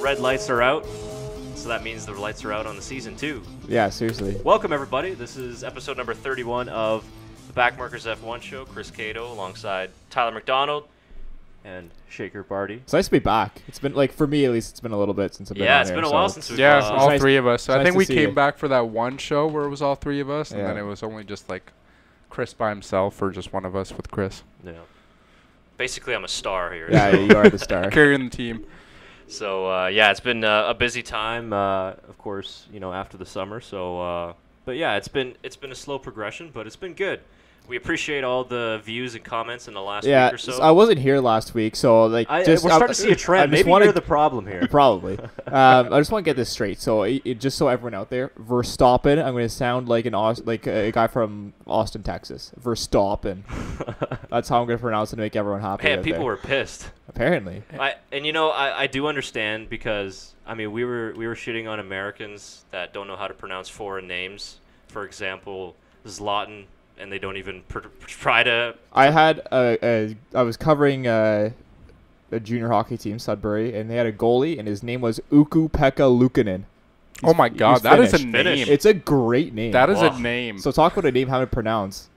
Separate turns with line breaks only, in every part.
red lights are out, so that means the lights are out on the season 2.
Yeah, seriously.
Welcome, everybody. This is episode number 31 of the BackMarkers F1 show. Chris Cato alongside Tyler McDonald and Shaker Barty.
It's nice to be back. It's been, like, for me at least, it's been a little bit since I've been on
Yeah, it's
here,
been a while since we've
all
nice,
three of us. So I
nice
think
to
we
see
came
you.
back for that one show where it was all three of us, and
Yeah.
then it was only just like Chris by himself or just one of us with Chris.
Yeah. Basically, I'm a star here.
Yeah, you are the star.
Carrying the team.
So, yeah, it's been a busy time, of course, you know, after the summer. So, but yeah, it's been a slow progression, but it's been good. We appreciate all the views and comments in the last week or so.
I wasn't here last week, so like
we're starting to see a trend. Maybe you're the problem here.
Probably. I just want to get this straight. So, just so everyone out there, Verstappen. I'm going to sound like a guy from Austin, Texas. Verstappen. That's how I'm going to pronounce it to make everyone happy.
Man, people were pissed.
Apparently.
I do understand because I mean we were shitting on Americans that don't know how to pronounce foreign names. For example, Zlatan. And they don't even try to.
I was covering a junior hockey team, Sudbury, and they had a goalie, and his name was Ukko-Pekka Luukkonen.
Oh my God, that is a name.
Finished.
It's a great name.
That is a name.
So talk about a name how to pronounce.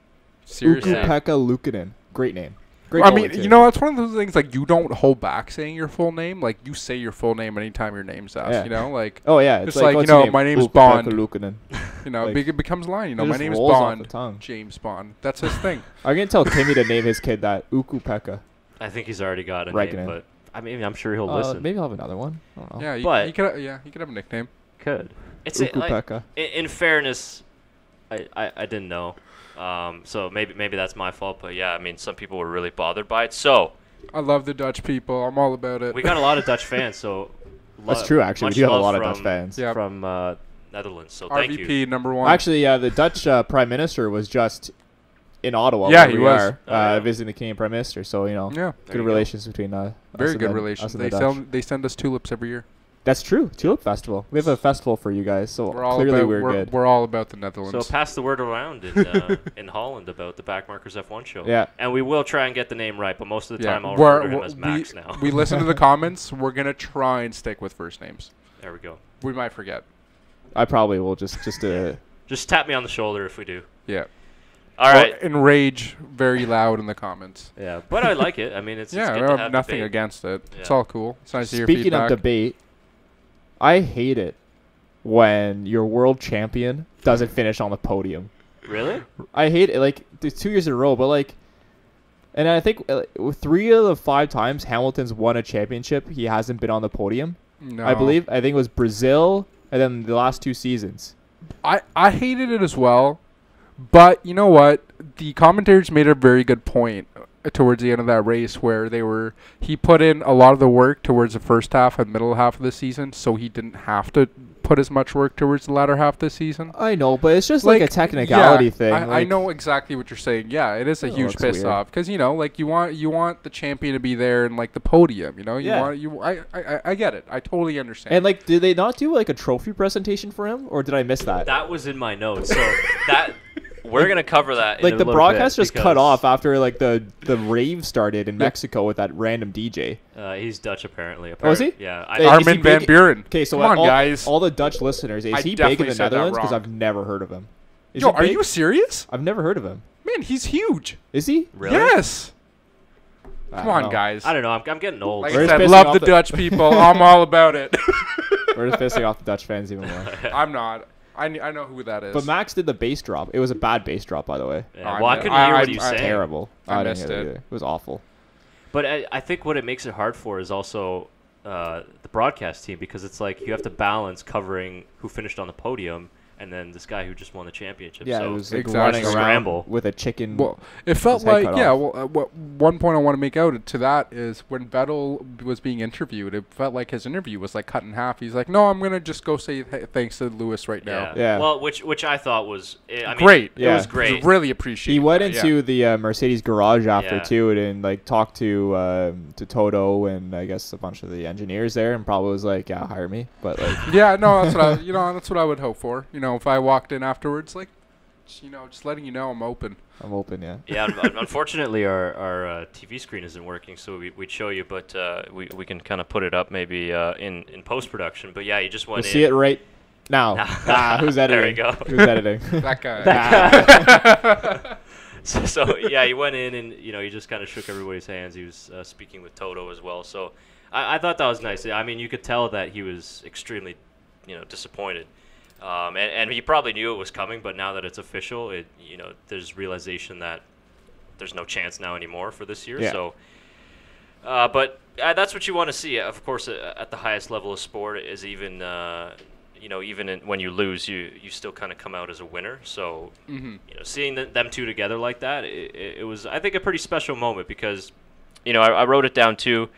Seriously.
Ukko-Pekka Luukkonen. Great name. Great
I
goalie,
mean,
too.
you know, that's one of those things, like, you don't hold back saying your full name. Like, you say your full name anytime your name's asked,
Yeah.
you know? Like,
Oh yeah,
it's like, you
what's
know,
your name?
my name's
Ukko-Pekka
Bond.
Luukkonen.
You know,
Like,
it becomes line. You know,
it
my
just
name's
rolls off
Bond.
the tongue.
James Bond. That's his thing.
I'm gonna tell Timmy to name his kid that Ukko-Pekka.
I think he's already got a
Reckon
name,
it.
but I mean, I'm sure he'll listen.
Maybe I'll have another one. I don't know.
Yeah,
But-
he could have a nickname.
Could. It's like,
Ukko-Pekka.
in fairness, I didn't know. So maybe that's my fault. But yeah, I mean, some people were really bothered by it. So
I love the Dutch people. I'm all about it.
we got a lot of Dutch fans. So
That's true. Actually, we
much
do have a
love
lot of
from-
Dutch fans.
Yeah.
from Netherlands. So thank you.
RVP #1.
Actually, the Dutch Prime Minister was just in Ottawa.
Yeah,
where
he
we
was.
are,
Oh, yeah.
visiting the Canadian Prime Minister. So
Yeah,
There
good
you go.
relations between us.
very
and
good
them-
relations.
us and the Dutch.
They send us tulips every year.
That's true. Tulip Festival. We have a festival for you guys. So
We're all
clearly
about,
we're good.
We're all about the
So
Netherlands.
pass the word around in Holland about the BackMarkers F1 show.
Yeah.
And we will try and get the name right, but most of the
Yeah.
time I'll
We're-
refer to him
we're-
as Max now.
we listen to the comments. We're gonna try and stick with first names.
There we go.
We might forget.
I probably will just
Just tap me on the shoulder if we do.
Yeah.
All right.
Or enrage very loud in the comments.
Yeah, but I like it. I mean, it's
Yeah,
good
I
to
have
have
nothing
debate.
against it. It's
Yeah.
all cool. It's nice to hear
Speaking
feedback.
of debate, I hate it when your world champion doesn't finish on the podium.
Really?
I hate it. Like, there's 2 years in a row, but like, and I think 3 of the 5 times Hamilton's won a championship, he hasn't been on the podium.
No.
I believe. I think it was Brazil, and then the last 2 seasons.
I hated it as well, but you know what? The commentators made a very good point towards the end of that race where he put in a lot of the work towards the first half and middle half of the season, so he didn't have to put as much work towards the latter half of the season.
I know, but it's just like a technicality thing.
I
like-
know exactly what you're saying. Yeah, it is a
It
huge
looks
piss
weird.
off because you know, like you want the champion to be there and like the podium. You know,
Yeah.
I get it. I totally understand.
And like, did they not do like a trophy presentation for him, or did I miss that?
That was in my notes. So that we're gonna cover that.
Like
in a
the
little
broadcast
bit
just cut
because,
off after like the rave started in Mexico with that random DJ.
He's Dutch apparently.
Oh, is he?
Yeah.
Hey, is he
Armin van
big-
Buren.
Okay, so
Come on,
all,
guys.
all the Dutch listeners, is
I
he big in
definitely
the
said that
Netherlands? Because
wrong.
I've never heard of him. Is
Yo,
he
are
big?
you serious?
I've never heard of him.
Man, he's huge.
Is he?
Really?
Yes.
I
Come
don't
on,
know.
guys.
I don't know. I'm getting old.
Like
We're
I
just
said,
pissing
love
off
the
the-
Dutch people. I'm all about it.
We're just pissing off the Dutch fans even more.
I'm not. I know who that is.
But Max did the bass drop. It was a bad bass drop, by the way.
Yeah,
I
well, I
know.
couldn't hear what
I-
he was
I-
saying.
Terrible.
I
didn't
missed
hear that
it.
either. It was awful.
But I think what it makes it hard for is also the broadcast team because it's like you have to balance covering who finished on the podium and then this guy who just won the championship.
Yeah,
so
it was like
Exactly.
running around
Scramble.
with a chicken.
well, it felt
His head
like
cut
yeah.
off.
Well, one point I want to make out to that is when Vettel was being interviewed, it felt like his interview was like cut in half. He's like, "No, I'm gonna just go say thanks to Lewis right now."
Yeah.
Well, which I thought was I mean,
Great.
It
Yeah.
was great.
It was really appreciated.
He went
that,
into the Mercedes garage after
Yeah.
too, and like talked to Toto and I guess a bunch of the engineers there, and probably was like, "Yeah, hire me." But like,
Yeah, no, that's what I would hope for. You know, if I walked in afterwards, like, Just letting you know I'm open.
I'm open, yeah.
Yeah, unfortunately, our TV screen isn't working, so we'd show you, but we can kind of put it up maybe in post-production. But yeah, you just went
We'll
in.
see it right now. Who's editing?
There we go.
Who's editing?
That guy.
So yeah, he went in and he just kind of shook everybody's hands. He was speaking with Toto as well. So I thought that was nice. I mean, you could tell that he was extremely disappointed. And he probably knew it was coming, but now that it's official, there's realization that there's no chance now anymore for this year.
Yeah.
So, but that's what you want to see. Of course, at the highest level of sport, is even when you lose, you still kind of come out as a winner. So, seeing them two together like that, it was, I think, a pretty special moment because, I wrote it down too.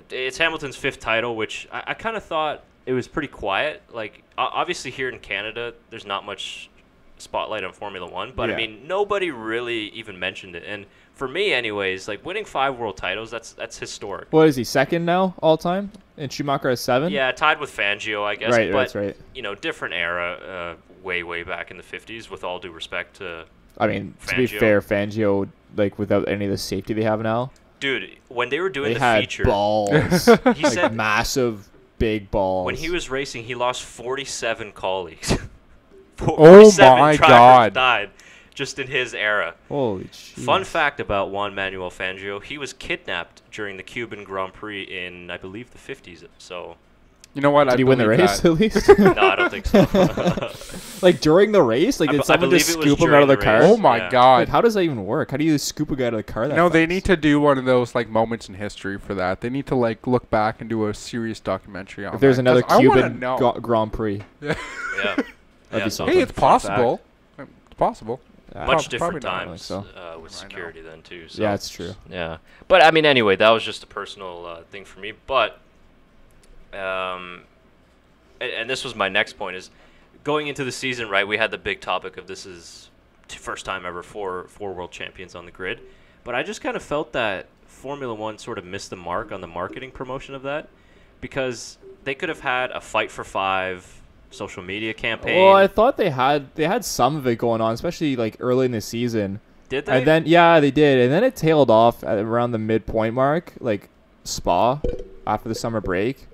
It's Hamilton's 5th title, which I kind of thought it was pretty quiet. Like, obviously here in Canada, there's not much spotlight on Formula One, but I mean, nobody really even mentioned it. And for me, anyways, like winning 5 world titles, that's historic.
What is he, 2nd now all time? And Schumacher has 7?
Yeah, tied with Fangio, I guess.
Right,
but,
that's right.
Different era, way back in the 50s. With all due respect to,
I mean,
Fangio.
to be fair, Fangio, like without any of the safety they have now,
dude, when they were doing
they
the
had
feature,
balls.
he
like
said
massive, big balls.
when he was racing, he lost 47 colleagues.
Oh my
drivers
God.
died just in his era.
Holy jeez.
Fun fact about Juan Manuel Fangio, he was kidnapped during the Cuban Grand Prix in, I believe, the 50s. So,
You know what?
Did he win the race at least?
no, I don't think so.
Like during the race? Like
I
did someone
believe
just
it was
scoop him
during
out of the
the
car?
race.
Oh my
Yeah.
God.
Like, how does that even work? How do you scoop a guy out of the car that
No, they
fast?
need to do one of those like moments in history for that. They need to like look back and do a serious documentary on
If there's
that,
another
'cause I wanna
Cuban
know.
Grand Prix.
Yeah.
That'd be
so
something.
Hey, it's
fun fact.
possible. It's possible.
Much
Probably
different
not,
times
so.
with
I know.
security then too. So.
Yeah, it's true.
Yeah, but I mean, anyway, that was just a personal thing for me. But, and this was my next point is going into the season. Right, we had the big topic of this is first time ever four world champions on the grid. But I just kind of felt that Formula One sort of missed the mark on the marketing promotion of that because they could have had a Fight for 5 social media campaign.
Well, I thought they had some of it going on, especially like early in the season.
Did they?
And then they did, and then it tailed off at around the midpoint mark, like Spa, after the summer break.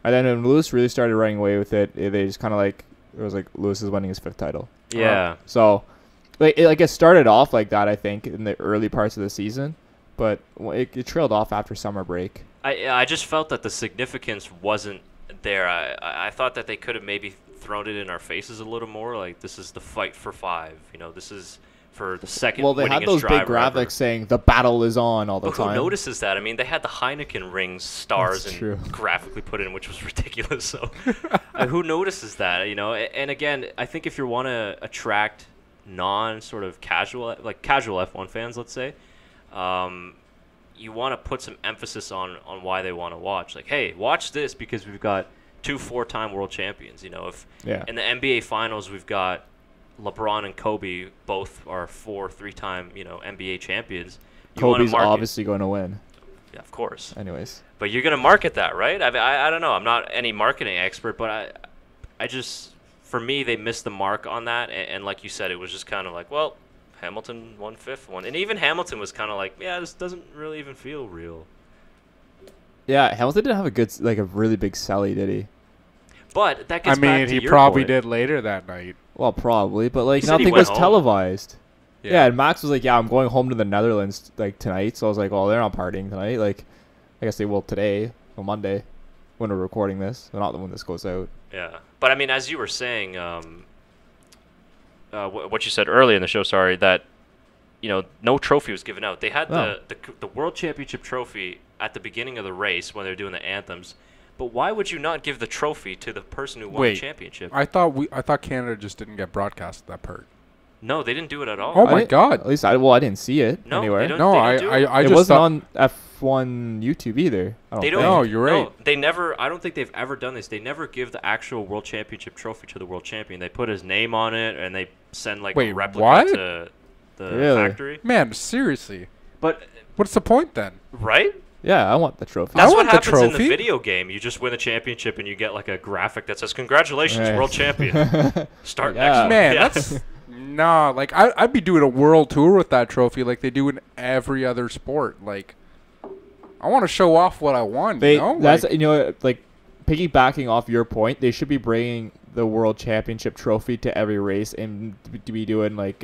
And then when Lewis really started running away with it, they just kind of like it was like Lewis is winning his 5th title.
Yeah.
So, it started off like that, I think, in the early parts of the season, but it trailed off after summer break.
I just felt that the significance wasn't there. I thought that they could have maybe thrown it in our faces a little more. Like, this is the Fight for 5. This is for the second.
Well, they had those big graphics saying the battle is on all the
but
time.
who notices that? I mean, they had the Heineken rings stars
That's
and
true.
graphically put in, which was ridiculous. So, who notices that? And again, I think if you want to attract non-sort of casual F1 fans, let's say, you want to put some emphasis on why they want to watch. Like, hey, watch this because we've got 2 4-time world champions. If in the NBA Finals we've got LeBron and Kobe, both are 3-time NBA champions.
Kobe's obviously going to win.
Yeah, of course.
Anyways,
but you're going to market that, right? I don't know. I'm not any marketing expert, but I just, for me, they missed the mark on that. And like you said, it was just kind of like, well, Hamilton won 5th one. And even Hamilton was kind of like, yeah, this doesn't really even feel real.
yeah, Hamilton didn't have a really big selly, did he?
But that gets
I
back
mean,
to
he
your
probably
point.
did later that night.
Well, probably, but like
He said he
nothing
went
was
home.
televised. Yeah, and Max was like, "Yeah, I'm going home to the Netherlands like tonight." So I was like, "Oh, they're not partying tonight." Like, I guess they will today or Monday when we're recording this, but not when this goes out.
Yeah, but I mean, as you were saying, what you said earlier in the show, sorry, that no trophy was given out. They had the World Championship trophy at the beginning of the race when they were doing the anthems. But why would you not give the trophy to the person who won the championship?
I thought Canada just didn't get broadcast that part.
No, they didn't do it at all.
Oh my God!
At least I didn't see it
No,
anywhere.
they don't.
No,
they didn't do it.
I
It
just
wasn't
thought,
on F1 YouTube either. I don't
They
think.
don't.
No, you're right.
No, they never. I don't think they've ever done this. They never give the actual World Championship trophy to the World Champion. They put his name on it and they send like a
Wait,
replica
what?
to the
Really?
factory.
man, seriously,
But
what's the point then?
right?
Yeah, I want the trophy.
That's what
want the
happens in the
trophy.
video game. You just win the championship and you get like a graphic that says "Congratulations,
Right.
World Champion." Start
Yeah.
next one.
Man,
Yeah.
that's Nah, like I'd be doing a world tour with that trophy, like they do in every other sport. Like, I want to show off what I won.
That's like piggybacking off your point. They should be bringing the world championship trophy to every race and to be doing like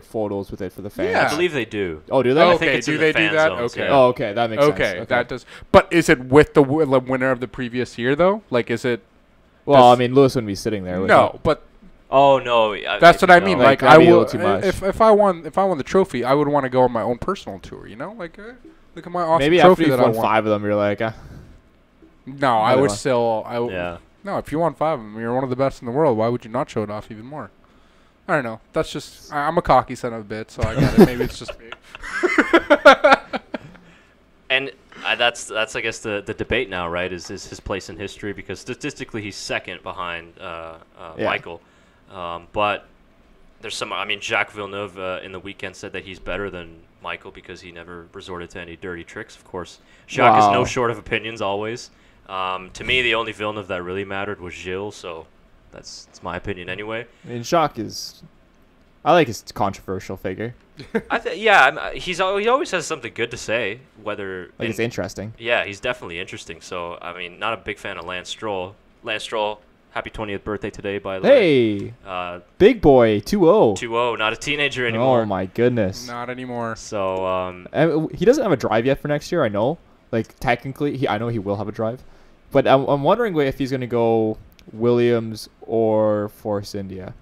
photos with it for the fans.
Yeah.
I believe they do.
Oh, do they?
Oh,
I think
okay,
it's
do
in
they
the
do
fan
that?
zones,
Okay.
yeah.
Oh, okay, that makes sense.
Okay, that does. But is it with the winner of the previous year though? Like, is it?
Well, I mean, Lewis wouldn't be sitting there. With
No,
it.
but
Oh no,
that's what I mean.
Like,
Like,
that'd
I
be a
would
little too much.
if I won the trophy, I would want to go on my own personal tour. You know, like look at my awesome
maybe
trophy
after
that
you've
I
won
won.
5 of them, you're like,
No, I
Another
would
one.
still.
Yeah.
No, if you won 5 of them, you're one of the best in the world. Why would you not show it off even more? I don't know. That's just I'm a cocky son of a bitch, so I get it. Maybe it's just me.
And that's I guess the debate now, right? Is his place in history, because statistically he's second behind Michael, but there's some. I mean, Jacques Villeneuve in the weekend said that he's better than Michael because he never resorted to any dirty tricks. Of course, Jacques is no short of opinions always. To me, the only Villeneuve that really mattered was Gilles, so that's my opinion anyway.
I mean, Jacques is. I like his controversial figure.
He always has something good to say. Whether
Like it's interesting.
Yeah, he's definitely interesting. So I mean, not a big fan of Lance Stroll. Lance Stroll, happy 20th birthday today, by the way.
Hey, big boy, 2-0.
2-0, not a teenager anymore.
Oh my goodness.
Not anymore.
So
He doesn't have a drive yet for next year. I know. Like technically, I know he will have a drive, but I'm wondering if he's gonna go Williams or Force India.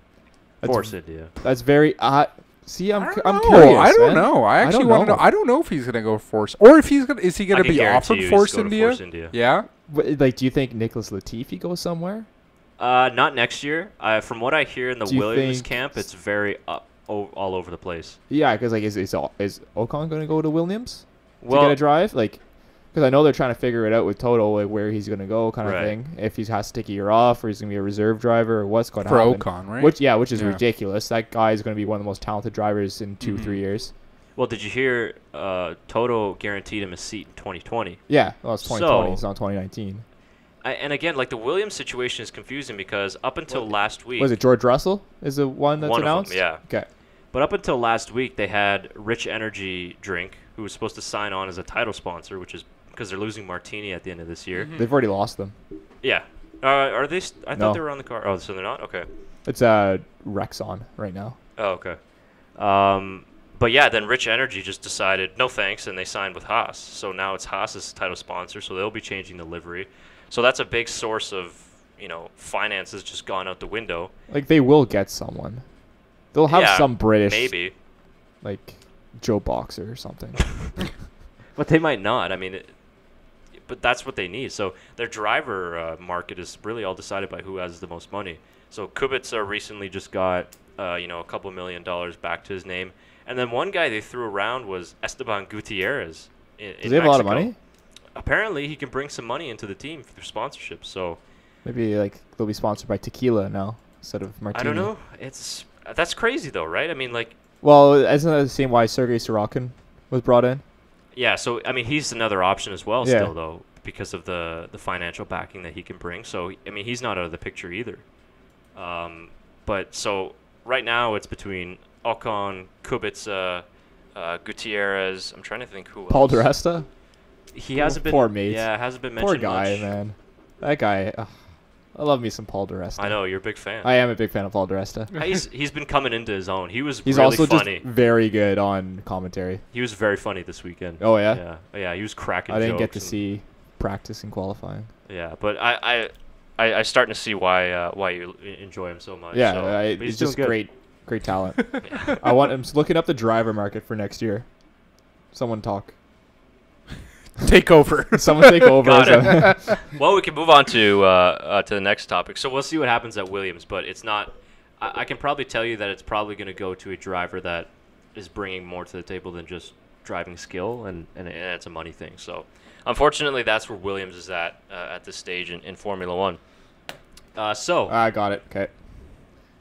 Force India.
That's very. See, I'm
know.
curious.
I don't
man.
know. I actually
don't
want to
know.
know. I don't know if he's gonna go Force or if he's gonna. Is he
I
gonna
can
be
guarantee
offered
you he's
Force
going to
India?
Force India.
Yeah.
Like, do you think Nicholas Latifi goes somewhere?
Not next year. From what I hear in the
Do you
Williams
think-
camp, it's very all over the place.
Yeah, because like, is Ocon going to go to Williams to
Well,
get a drive? Like, because I know they're trying to figure it out with Toto, like where he's going to go, kind of
Right.
thing. If he has to take a year off, or he's going to be a reserve driver, or what's going to
For
happen?
Ocon, right?
Which is
Yeah.
ridiculous. That guy is going to be one of the most talented drivers in 2-3 years.
well, did you hear Toto guaranteed him a seat in 2020?
Yeah, well, it's 2020.
So-
It's not 2019.
And again, like the Williams situation is confusing because up until last week,
Was it George Russell? Is the one that's
One of them,
announced?
yeah.
Okay.
But up until last week, they had Rich Energy Drink, who was supposed to sign on as a title sponsor, which is because they're losing Martini at the end of this year.
They've already lost them.
Yeah. Are they? I
No.
thought they were on the car. Oh, so they're not? Okay.
It's Rexon right now.
Oh, okay. But yeah, then Rich Energy just decided, no thanks, and they signed with Haas. So now it's Haas's title sponsor, so they'll be changing the livery. So that's a big source of, finances just gone out the window.
Like they will get someone. They'll have
Yeah,
some British,
Maybe.
like Joe Boxer or something.
But they might not. I mean, but that's what they need. So their driver market is really all decided by who has the most money. So Kubica recently just got, a couple $1 million back to his name. And then one guy they threw around was Esteban Gutierrez.
Does he have a lot of money?
Apparently, he can bring some money into the team through sponsorship. So
Maybe like they'll be sponsored by tequila now instead of martini.
I don't know. That's crazy though, right? I mean, like,
Well, isn't that the same why Sergei Sorokin was brought in?
yeah. So I mean, he's another option as well,
Yeah.
still though, because of the financial backing that he can bring. So I mean, he's not out of the picture either. But so right now it's between Ocon, Kubica, Gutierrez. I'm trying to think who
Paul
else.
di Resta?
He hasn't been.
Poor mate.
Yeah, hasn't been mentioned.
Poor guy,
much.
man. That guy. I love me some Paul di Resta.
I know you're a big fan.
I am a big fan of Paul di Resta.
He's been coming into his own. He was
He's
really
also
funny.
just very good on commentary.
He was very funny this weekend.
Oh yeah,
Yeah. He was cracking.
I didn't get
jokes
to see practice and qualifying.
Yeah, but I starting to see why you enjoy him so much.
Yeah,
so, but
he's
he's doing
just
good.
great talent. I'm just looking up the driver market for next year. Someone talk.
Take over.
Someone take over.
Got it. Well, we can move on to the next topic. So we'll see what happens at Williams, but it's not. I can probably tell you that it's probably going to go to a driver that is bringing more to the table than just driving skill, and it's a money thing. So unfortunately, that's where Williams is at this stage in Formula One.
I got it. Okay.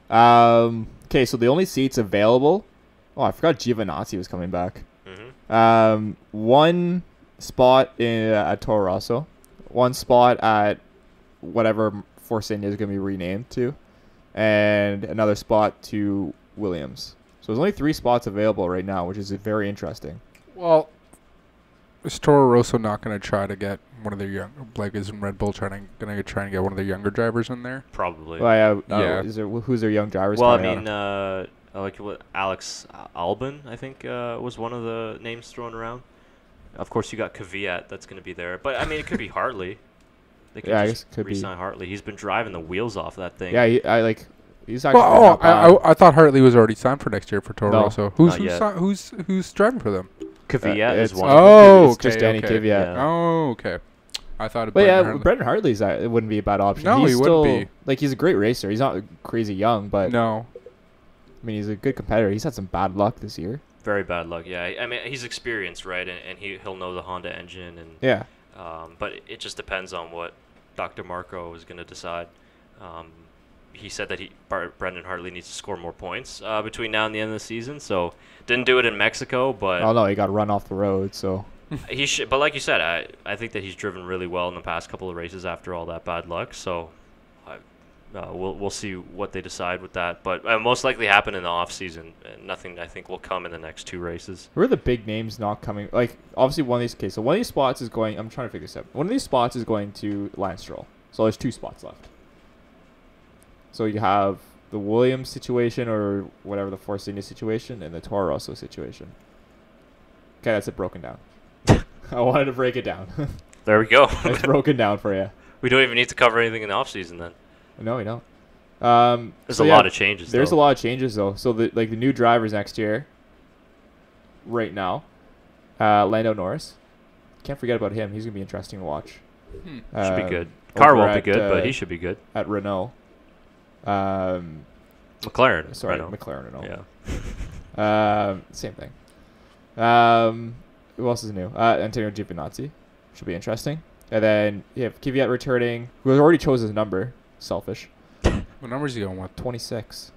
Okay, so the only seats available. Oh, I forgot Giovinazzi was coming back. One spot at Toro Rosso, one spot at whatever Force India is going to be renamed to, and another spot to Williams. So there's only 3 spots available right now, which is very interesting.
Well, is Toro Rosso not going to try to get one of their young, like, isn't Red Bull going to try and get one of their younger drivers in there?
Probably.
Well,
Yeah.
Who's their young drivers?
Well, I
coming out?
mean, like what Alex Albon, I think, was one of the names thrown around. Of course, you got Kvyat that's going to be there, but I mean, it could be Hartley. They could
Yeah, I
just
guess it could be.
re-sign Hartley. He's been driving the wheels off that thing.
Yeah, he's actually.
Well,
not bad.
I thought Hartley was already signed for next year for Toro
No,
Rosso.
not yet.
Who's driving for them?
Kvyat is
it's-
one.
Oh,
it's just Danny Kvyat.
Yeah.
Oh, okay. I thought.
But yeah,
Hartley.
Brendan Hartley's it wouldn't be a bad option.
No,
he's
he
still,
wouldn't be.
Like, he's a great racer. He's not crazy young, but
No.
I mean, he's a good competitor. He's had some bad luck this year.
Very bad luck. Yeah, I mean, he's experienced, right? And he'll know the Honda engine, and
Yeah.
but it just depends on what Dr. Marco is going to decide. He said that Brendan Hartley needs to score more points between now and the end of the season. So didn't do it in Mexico, but
Oh no, he got run off the road. So
he should. But like you said, I think that he's driven really well in the past couple of races after all that bad luck. So we'll see what they decide with that. But most likely happen in the off season. Nothing I think will come in the next 2 races.
who are the big names not coming? Like, obviously one of these. Okay, so one of these spots is going. I'm trying to figure this out. One of these spots is going to Lance Stroll. So there's 2 spots left. So you have the Williams situation, or whatever, the Force India situation, and the Toro Rosso situation. Okay, that's it broken down. I wanted to break it down.
There we go.
It's broken down for you.
We don't even need to cover anything in the off season then.
No, we don't.
There's a lot of changes.
There's
though.
a lot of changes though. So the new drivers next year. Right now, Lando Norris. Can't forget about him. He's gonna be interesting to watch.
Should be good. Car
over
won't be
at,
good, but he should be good.
At Renault.
McLaren.
Sorry,
Renault.
McLaren Renault.
Yeah.
Same thing. Who else is new? Antonio Giovinazzi. Should be interesting. And then you have Kvyat returning, who has already chose his number. Selfish.
What numbers are you going with?
26.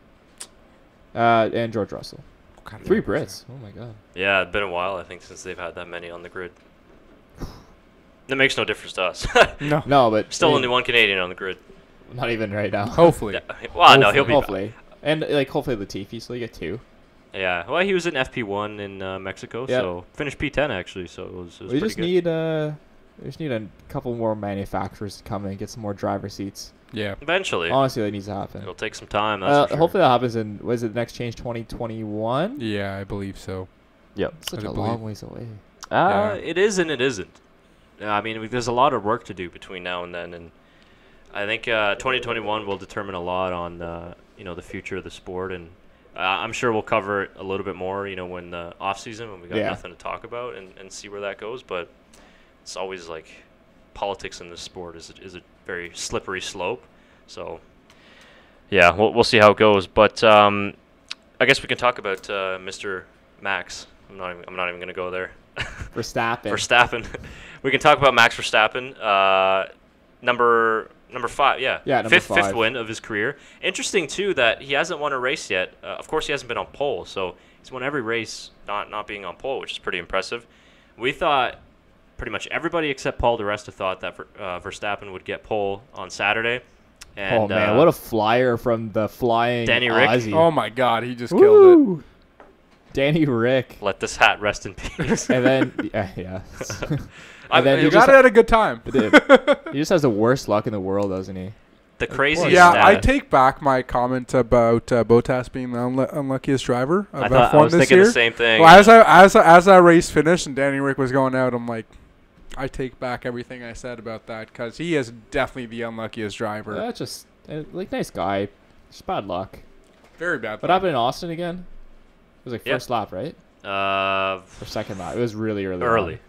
And George Russell. 3 Brits. Oh my god.
Yeah, it's been a while, I think, since they've had that many on the grid. That makes no difference to us.
No.
No, but
Still only one Canadian on the grid.
Not even right now.
Hopefully.
Yeah. Well, no, he'll be back.
hopefully. And hopefully Latifi, so you get 2.
Yeah. Well, he was in FP1 in Mexico,
Yeah.
so finished P10 actually. So it was
We
pretty
just
good.
need a couple more manufacturers to come in and get some more driver seats.
Yeah.
Eventually,
Honestly, that needs to happen.
it'll take some time. That's for sure.
Hopefully that happens in, was it the next change 2021?
Yeah, I believe so.
Yep.
Such
I
a
believe-
long ways away.
Yeah.
It is and it isn't. I mean, there's a lot of work to do between now and then, and I think 2021 will determine a lot on the future of the sport, and I'm sure we'll cover it a little bit more, when the off season, when we got
Yeah.
nothing to talk about, and see where that goes. But it's always like politics in this sport is a very slippery slope. So yeah, we'll see how it goes. But I guess we can talk about Mr. Max. I'm not even going to go there. Verstappen. We can talk about Max Verstappen. Number 5, yeah.
Yeah, number
fifth
5.
win of his career. Interesting too that he hasn't won a race yet. Of course, he hasn't been on pole, so he's won every race not being on pole, which is pretty impressive. We thought pretty much everybody except Paul di Resta thought that Verstappen would get pole on Saturday. And,
oh man, what a flyer from the flying
Danny Rick.
Aussie.
Oh my God, he just killed
Woo! Danny Rick.
let this hat rest in peace.
And then yeah.
I
then
it.
he
You
just-
got it at a good time.
He just has the worst luck in the world, doesn't he?
the craziest
Yeah,
stat.
I take back my comment about Bottas being the unluckiest driver of
I
F1
was
this
thinking
year.
the same thing.
Well, as that race finished and Danny Rick was going out, I'm like, I take back everything I said about that because he is definitely the unluckiest driver.
That's just nice guy. Just bad luck.
Very bad.
What happened in Austin again? It was like
Yeah.
first lap, right? Or second lap. It was really early.
Early.
on.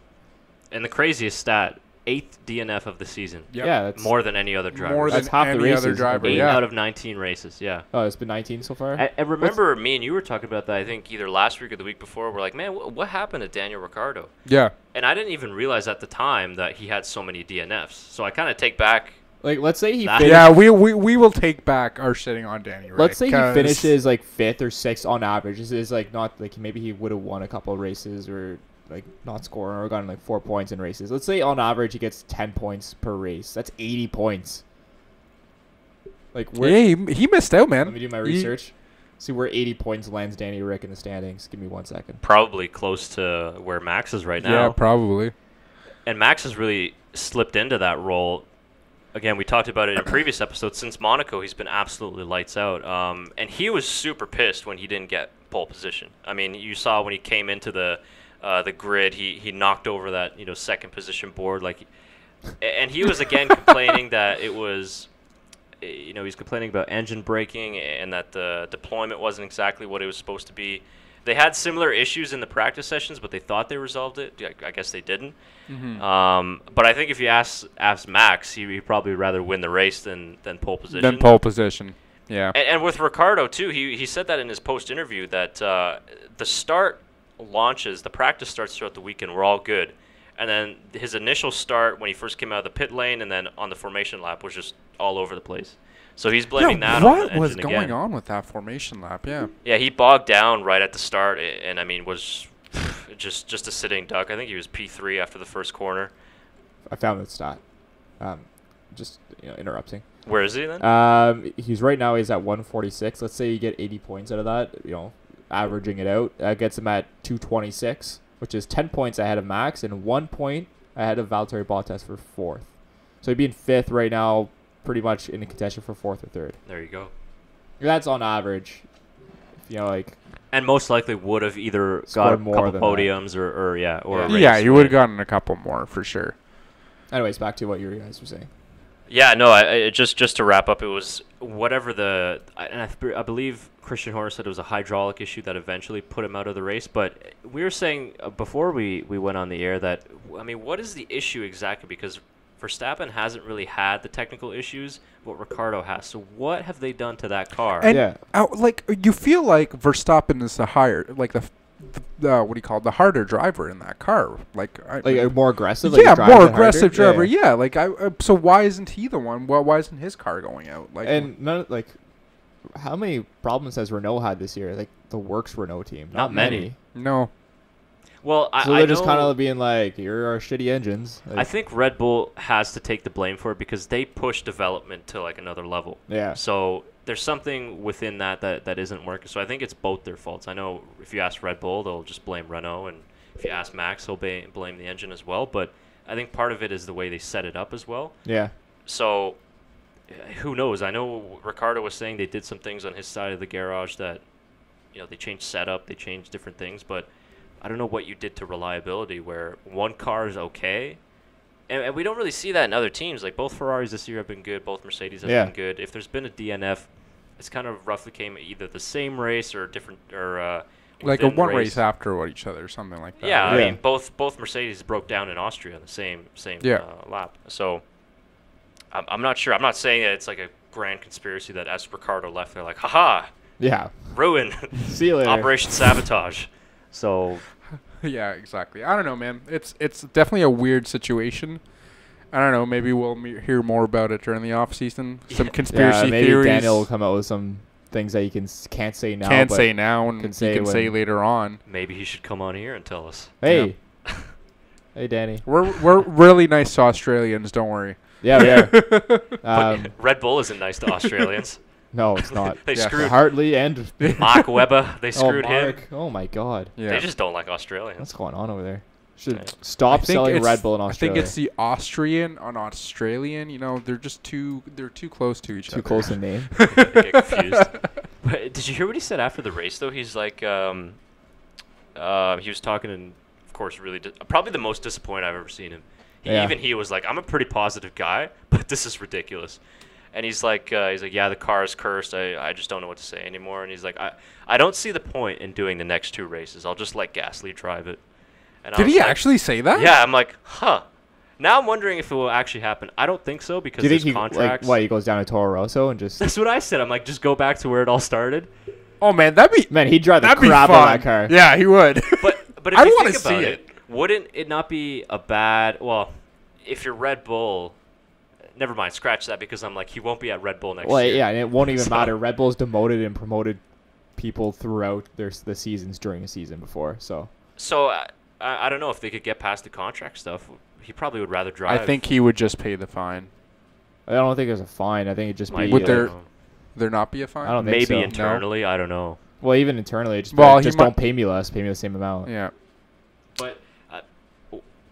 And the craziest stat, 8th DNF of the season.
Yep.
Yeah, that's
More than any other driver.
More than
That's half the
any other
races.
driver.
8
Yeah.
out of 19 races, yeah.
Oh, it's been 19 so far.
I remember me and you were talking about that, I think, either last week or the week before. We're like, man, what happened to Daniel Ricciardo?
Yeah.
And I didn't even realize at the time that he had so many DNFs. So I kind of take back.
Like, let's say he
That-
finished,
Yeah, we will take back our shitting on Danny Rick.
let's say he
'cause-
finishes like 5th or 6th on average. This is like not like maybe he would have won a couple of races or like not scoring or gotten like 4 points in races. Let's say on average he gets 10 points per race. That's 80 points. Like, where?
Yeah, he missed out, man.
Let me do my
He-
research. See where 80 points lands Danny Rick in the standings. Give me 1 second.
Probably close to where Max is right now.
Yeah, probably.
And Max has really slipped into that role. Again, we talked about it in previous episodes. Since Monaco, he's been absolutely lights out. And he was super pissed when he didn't get pole position. I mean, you saw when he came into the grid, he knocked over that second position board, and he was again complaining that it was, he's complaining about engine braking and that the deployment wasn't exactly what it was supposed to be. They had similar issues in the practice sessions, but they thought they resolved it. I guess they didn't. Mm-hmm. But I think if you ask Max, he'd probably rather win the race than pole position.
Yeah.
And with Ricciardo, too, he said that in his post-interview that the start launches, the practice starts throughout the weekend were all good. And then his initial start when he first came out of the pit lane and then on the formation lap was just all over the place. So he's blaming that on the engine
What was going
again.
on with that formation lap? Yeah.
Yeah, he bogged down right at the start and, I mean, was just a sitting duck. I think he was P3 after the first corner.
I found that stat. Just interrupting.
Where is he then?
He's right now. He's at 146. Let's say you get 80 points out of that. Averaging it out, that gets him at 226, which is 10 points ahead of Max and 1 point ahead of Valtteri Bottas for 4th. So he'd be in 5th right now, pretty much in the contention for 4th or 3rd.
There you go.
That's on average.
And most likely would have either got a couple podiums or a race.
Yeah, you would have gotten a couple more for sure.
Anyways, back to what you guys were saying.
Yeah, no, just to wrap up, it was whatever I believe Christian Horner said it was a hydraulic issue that eventually put him out of the race. But we were saying before we went on the air that, I mean, what is the issue exactly? Because Verstappen hasn't really had the technical issues, but Ricciardo has. So what have they done to that car?
And you feel like Verstappen is the higher, like the what do you call it, the harder driver in that car,
a more aggressive.
More aggressive driver. Yeah, so why isn't he the one? Well, why isn't his car going out?
How many problems has Renault had this year? The works Renault team.
Not many.
No.
Well,
so they're just kind of being like, "You're our shitty engines."
I think Red Bull has to take the blame for it because they push development to another level.
Yeah.
So there's something within that isn't working. So I think it's both their faults. I know if you ask Red Bull, they'll just blame Renault, and if you ask Max, he'll blame the engine as well. But I think part of it is the way they set it up as well.
Yeah.
So who knows? I know Ricciardo was saying they did some things on his side of the garage that, they changed setup, they changed different things, but I don't know what you did to reliability where one car is okay. And we don't really see that in other teams. Both Ferraris this year have been good. Both Mercedes have been good. If there's been a DNF, it's kind of roughly came either the same race or different or
like a one race after each other, something like that.
Yeah, I mean both Mercedes broke down in Austria on the same lap. So I'm not sure. I'm not saying that it's like a grand conspiracy that as Ricciardo left, they're like, haha, ruin,
see you later,
Operation Sabotage. So.
Yeah, exactly. I don't know, man. It's definitely a weird situation. I don't know. Maybe we'll hear more about it during the off season. Some conspiracy
maybe
theories.
Daniel will come out with some things that you can't say now.
Can't say now, and can say later on.
Maybe he should come on here and tell us.
Hey, hey, Danny.
We're really nice to Australians. Don't worry.
Yeah, we are.
Red Bull isn't nice to Australians.
No, it's not.
They screwed
Hartley and
Mark Webber. They screwed him.
Oh my God.
Yeah.
They just don't like Australians.
What's going on over there? Should stop selling Red Bull in Australia.
I think it's the Austrian on Australian. They're just too close to each other.
Too close in name.
I get confused. But did you hear what he said after the race though? He's like, he was talking and of course really probably the most disappointed I've ever seen him. Even he was like, I'm a pretty positive guy, but this is ridiculous. And he's like, yeah, the car is cursed. I just don't know what to say anymore. And he's like, I don't see the point in doing the next 2 races. I'll just let Gasly drive it. And
Did he actually say that?
Yeah, I'm like, huh. Now I'm wondering if it will actually happen. I don't think so because his contracts.
He goes down to Toro Rosso and just.
That's what I said. I'm like, just go back to where it all started.
Oh man, he'd
drive the crap out of that car.
Yeah, he would.
But if you think about it, wouldn't it not be a bad? Well, if you're Red Bull. Never mind, scratch that because I'm like, he won't be at Red Bull next year.
Yeah, and it won't even matter. Red Bull's demoted and promoted people throughout the seasons during the season before. So
I don't know if they could get past the contract stuff. He probably would rather drive.
I think he would just pay the fine.
I don't think there's a fine. I think it just be
There not be a fine?
I don't think so.
Maybe internally, I don't know.
Well, even internally, just,
Well,
just don't pay me less, pay me the same amount.
Yeah.
But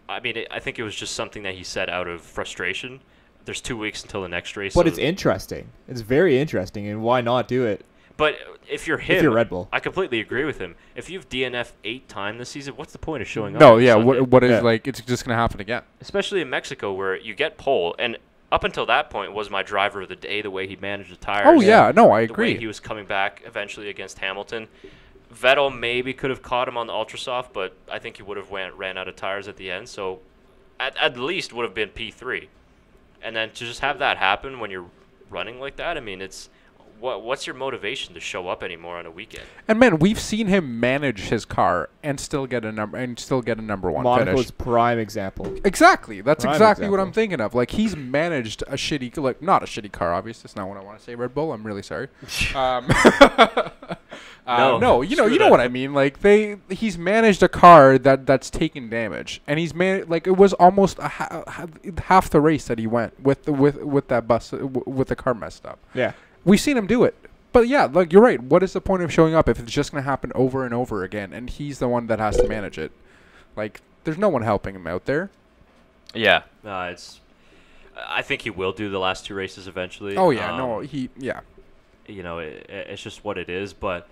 I mean, I think it was just something that he said out of frustration. There's 2 weeks until the next race.
But
so
it's interesting. It's very interesting, and why not do it?
But if you're him,
If you're Red Bull.
I completely agree with him. If you've DNF 8 times this season, what's the point of showing up?
No,
on
yeah.
Sunday?
What is
Yeah.
like? It's just gonna happen again.
Especially in Mexico, where you get pole, and up until that point was my driver of the day. The way he managed the tires.
Oh yeah, no, I
The way
agree.
he was coming back eventually against Hamilton. Vettel maybe could have caught him on the ultra soft, but I think he would have ran out of tires at the end. So at least would have been P3. And then to just have that happen when you're running like that, I mean, it's what's your motivation to show up anymore on a weekend?
And man, we've seen him manage his car and still get a number one
Monaco's
finish.
prime example.
Exactly. That's
Prime
exactly what
example.
I'm thinking of. Like he's managed a shitty, like not a shitty car. Obviously, that's not what I want to say. Red Bull. I'm really sorry. No, you know
that.
what I mean. Like he's managed a car that's taken damage, and he's like it was almost half the race that he went with that bus with the car messed up.
Yeah.
We've seen him do it. But yeah, like you're right. What is the point of showing up if it's just going to happen over and over again, and he's the one that has to manage it? Like, there's no one helping him out there.
Yeah, I think he will do the last 2 races eventually.
Oh yeah,
You know, it's just what it is. But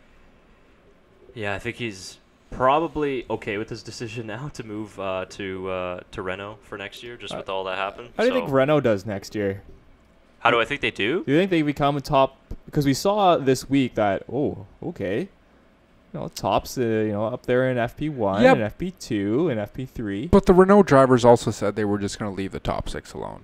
yeah, I think he's probably okay with his decision now to move to Renault for next year, just with all that happened.
How do you think Renault does next year?
How do I think they do?
Do you think they become a top? Because we saw this week that tops up there in FP1
Yep.
and FP2 and FP3.
But the Renault drivers also said they were just going to leave the top 6 alone.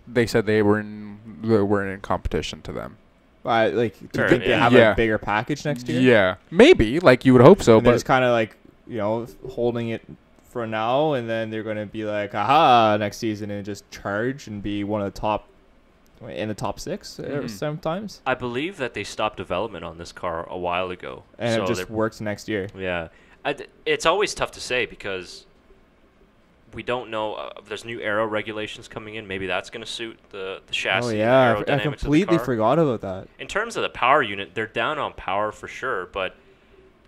They said they were in competition to them.
Do you
Sure,
think they
yeah.
have
Yeah.
a bigger package next year?
Yeah, maybe. Like you would hope so,
And they're
but
just kind of holding it for now, and then they're going to be like, aha, next season and just charge and be one of the top in the top 6 sometimes.
I believe that they stopped development on this car a while ago.
And
so
it just works next year.
Yeah. It's always tough to say because we don't know. There's new aero regulations coming in. Maybe that's going to suit the chassis.
Oh, yeah.
And
I
aerodynamics
completely
of the car.
forgot about that.
In terms of the power unit, they're down on power for sure, but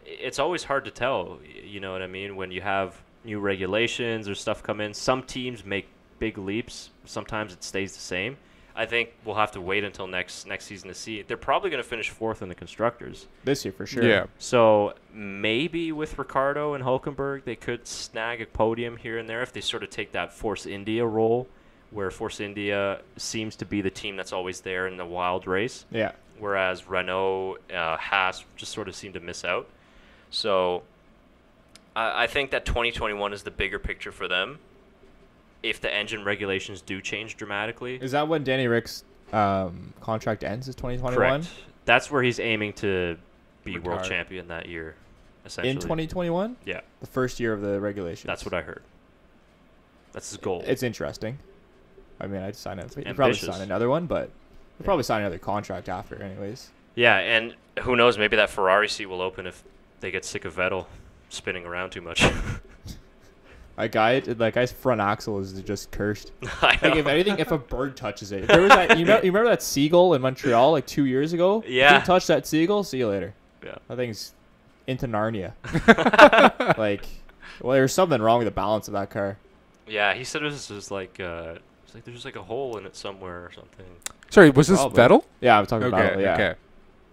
it's always hard to tell. You know what I mean? When you have new regulations or stuff come in, some teams make big leaps. Sometimes it stays the same. I think we'll have to wait until next season to see. They're probably going to finish 4th in the constructors.
This year for sure.
yeah.
So maybe with Ricciardo and Hulkenberg, they could snag a podium here and there if they sort of take that Force India role, where Force India seems to be the team that's always there in the wild race,
Yeah.
whereas Renault, Haas just sort of seem to miss out. So I think that 2021 is the bigger picture for them. If the engine regulations do change dramatically.
Is that when Danny Rick's contract ends? Is 2021?
Correct. That's where he's aiming to be world
Retire.
champion that year, essentially.
In 2021?
Yeah,
The first year of the regulations.
that's what I heard. That's his goal.
It's interesting. I mean, I'd sign it. He'd probably
Ambitious.
sign another one, but he'll probably sign another contract after, anyways.
Yeah, and who knows? Maybe that Ferrari seat will open if they get sick of Vettel spinning around too much.
That guy's front axle is just cursed.
I know.
Like, if anything, if a bird touches it. There was that, you remember that seagull in Montreal like 2 years ago?
Yeah.
If you touch that seagull, see you later.
Yeah.
That thing's into Narnia. There's something wrong with the balance of that car.
Yeah, he said it was just like there's just like a hole in it somewhere or something.
Sorry, was this
Probably.
Vettel?
Yeah, I'm talking
Okay,
about it. Yeah.
okay.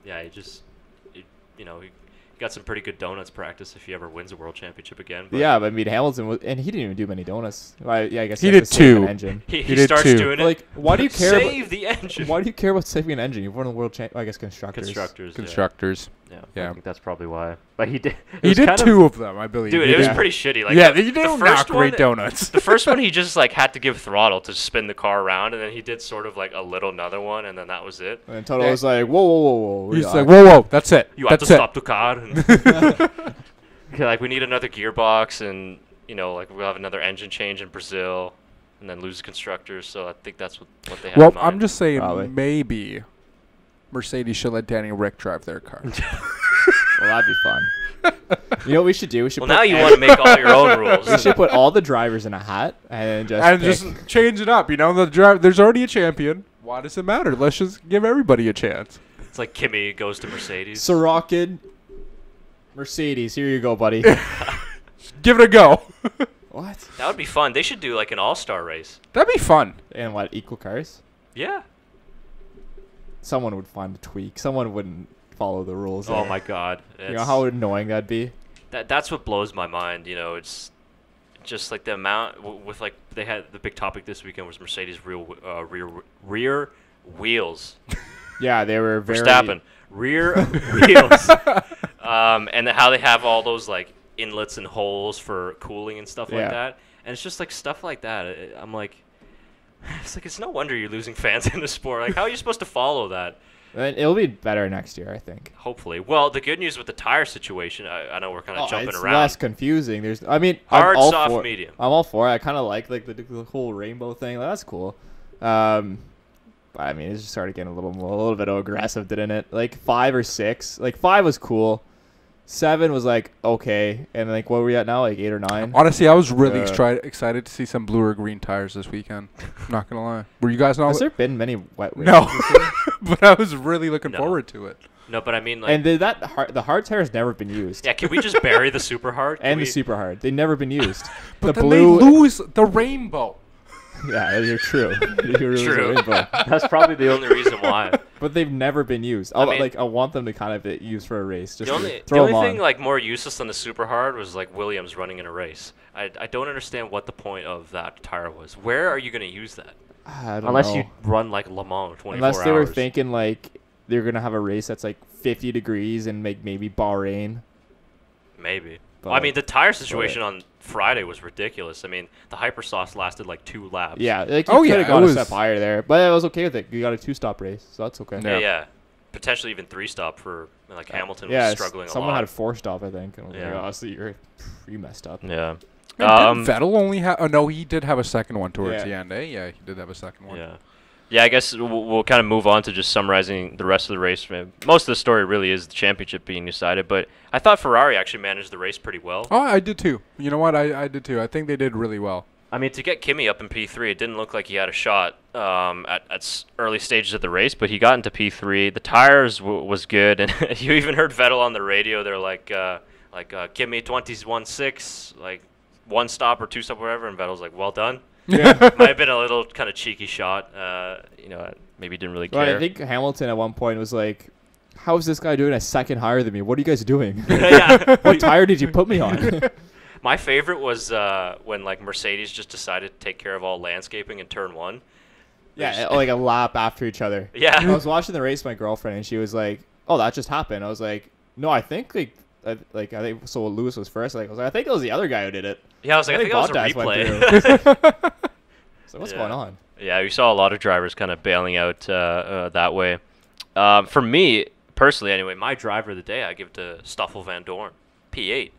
Yeah, he got some pretty good donuts practice if he ever wins a world championship again. But
Yeah, but I mean Hamilton was, and he didn't even do many donuts. Well, yeah, I guess
He
has
did
to save an
2.
engine.
he
He did
starts
2.
doing it.
Like, why do you care?
Save the engine.
Why do you care about saving an engine? You've won the world champ. I guess constructors.
Constructors.
Constructors.
Yeah.
Yeah.
I think that's probably why. But he did.
He did 2 of them, I believe.
Dude,
He
it was
did.
pretty shitty. Like
Yeah,
the,
they
the
don't
first
knock great
one,
donuts.
The first one, he just like had to give throttle to spin the car around, and then he did sort of like a little another one, and then that was it.
And Toto was like, whoa.
He's like, whoa, that's it.
You have
That's
to
it.
stop the car. And okay, like we need another gearbox, and like we'll have another engine change in Brazil, and then lose constructors. So I think that's what they have.
Well,
in mind.
I'm just saying
Probably.
maybe Mercedes should let Danny Rick drive their car.
Well, that'd be fun. You know what we should do? We should.
Well,
put
now you want to make all your own rules.
We should put all the drivers in a hat and just.
And
pick.
just change it up. The drive. There's already a champion. Why does it matter? Let's just give everybody a chance.
It's like Kimi goes to Mercedes.
Sorokin, Mercedes. Here you go, buddy.
Give it a go.
What?
That would be fun. They should do like an all-star race.
That'd be fun.
And what? Equal cars?
Yeah.
Someone would find a tweak. Someone wouldn't follow the rules.
Oh my God.
You know how annoying that'd be.
That's what blows my mind. You know, it's just like the amount with like they had the big topic this weekend was Mercedes rear wheels.
Yeah, they were very.
Verstappen rear wheels. And how they have all those like inlets and holes for cooling and stuff like that. And it's just like stuff like that. I'm like, it's no wonder you're losing fans in the sport. Like, how are you supposed to follow that?
And it'll be better next year, I think.
Hopefully. Well, the good news with the tire situation, I know we're kind of jumping
it's
around.
less confusing.
Hard,
I'm all
soft, medium.
I'm all for it. I kind of like the whole rainbow thing. Like, that's cool. But I mean, it just started getting a little bit aggressive, didn't it? Like 5 or 6. Like 5 was cool. 7 was like okay, and like what were we at now? Like 8 or 9.
Honestly, I was really excited to see some blue or green tires this weekend. I'm not gonna lie. Were you guys not?
Has there been many wet races?
No, but I was really looking forward to it.
No, but I mean, like,
and the hard tire has never been used.
Yeah, can we just bury the super hard?
The super hard? They've never been used.
But
the
then
blue,
they lose the rainbow.
Yeah, you're true.
True. That's probably the only reason why.
But they've never been used. I want them to kind of be used for a race. Just
the only thing like more useless than the super hard was like Williams running in a race. I don't understand what the point of that tire was. Where are you going to use that? Unless you run like Le Mans 24 hours.
Unless they were thinking like they're going to have a race that's like 50 degrees and maybe Bahrain.
Maybe. Well, I mean, the tire situation on Friday was ridiculous. I mean, the hypersauce lasted like 2 laps.
Yeah, like you could have gone a step higher there, but I was okay with it. You got a 2-stop race, so that's okay.
Yeah. Potentially even 3-stop for like Hamilton was struggling a lot.
Someone had a 4-stop, I think. And I was like, oh, so you messed up.
Yeah.
Didn't Vettel only have? Oh no, he did have a second one towards the end. Yeah, he did have a second one.
Yeah. Yeah, I guess we'll kind of move on to just summarizing the rest of the race. Most of the story really is the championship being decided, but I thought Ferrari actually managed the race pretty well.
Oh, I did too. You know what? I did too. I think they did really well.
I mean, to get Kimi up in P3, it didn't look like he had a shot at early stages of the race, but he got into P3. The tires was good, and you even heard Vettel on the radio. They're like Kimi 21.6, like 1 stop or 2 stop, or whatever, and Vettel's like, well done. Yeah, might have been a little kind of cheeky shot. Maybe didn't really care.
Well, I think Hamilton at one point was like, "How is this guy doing a second higher than me? What are you guys doing? What tire did you put me on?"
My favorite was when like Mercedes just decided to take care of all landscaping in turn 1.
Yeah, like a lap after each other.
Yeah,
I was watching the race with my girlfriend, and she was like, "Oh, that just happened." I was like, "No, I think I think so. Lewis was first. Like, I think it was the other guy who did it."
Yeah, I was like, I think that was a replay.
So what's going on?
Yeah, we saw a lot of drivers kind of bailing out that way. For me, personally, anyway, my driver of the day, I give it to Stoffel Van Dorn, P8. Did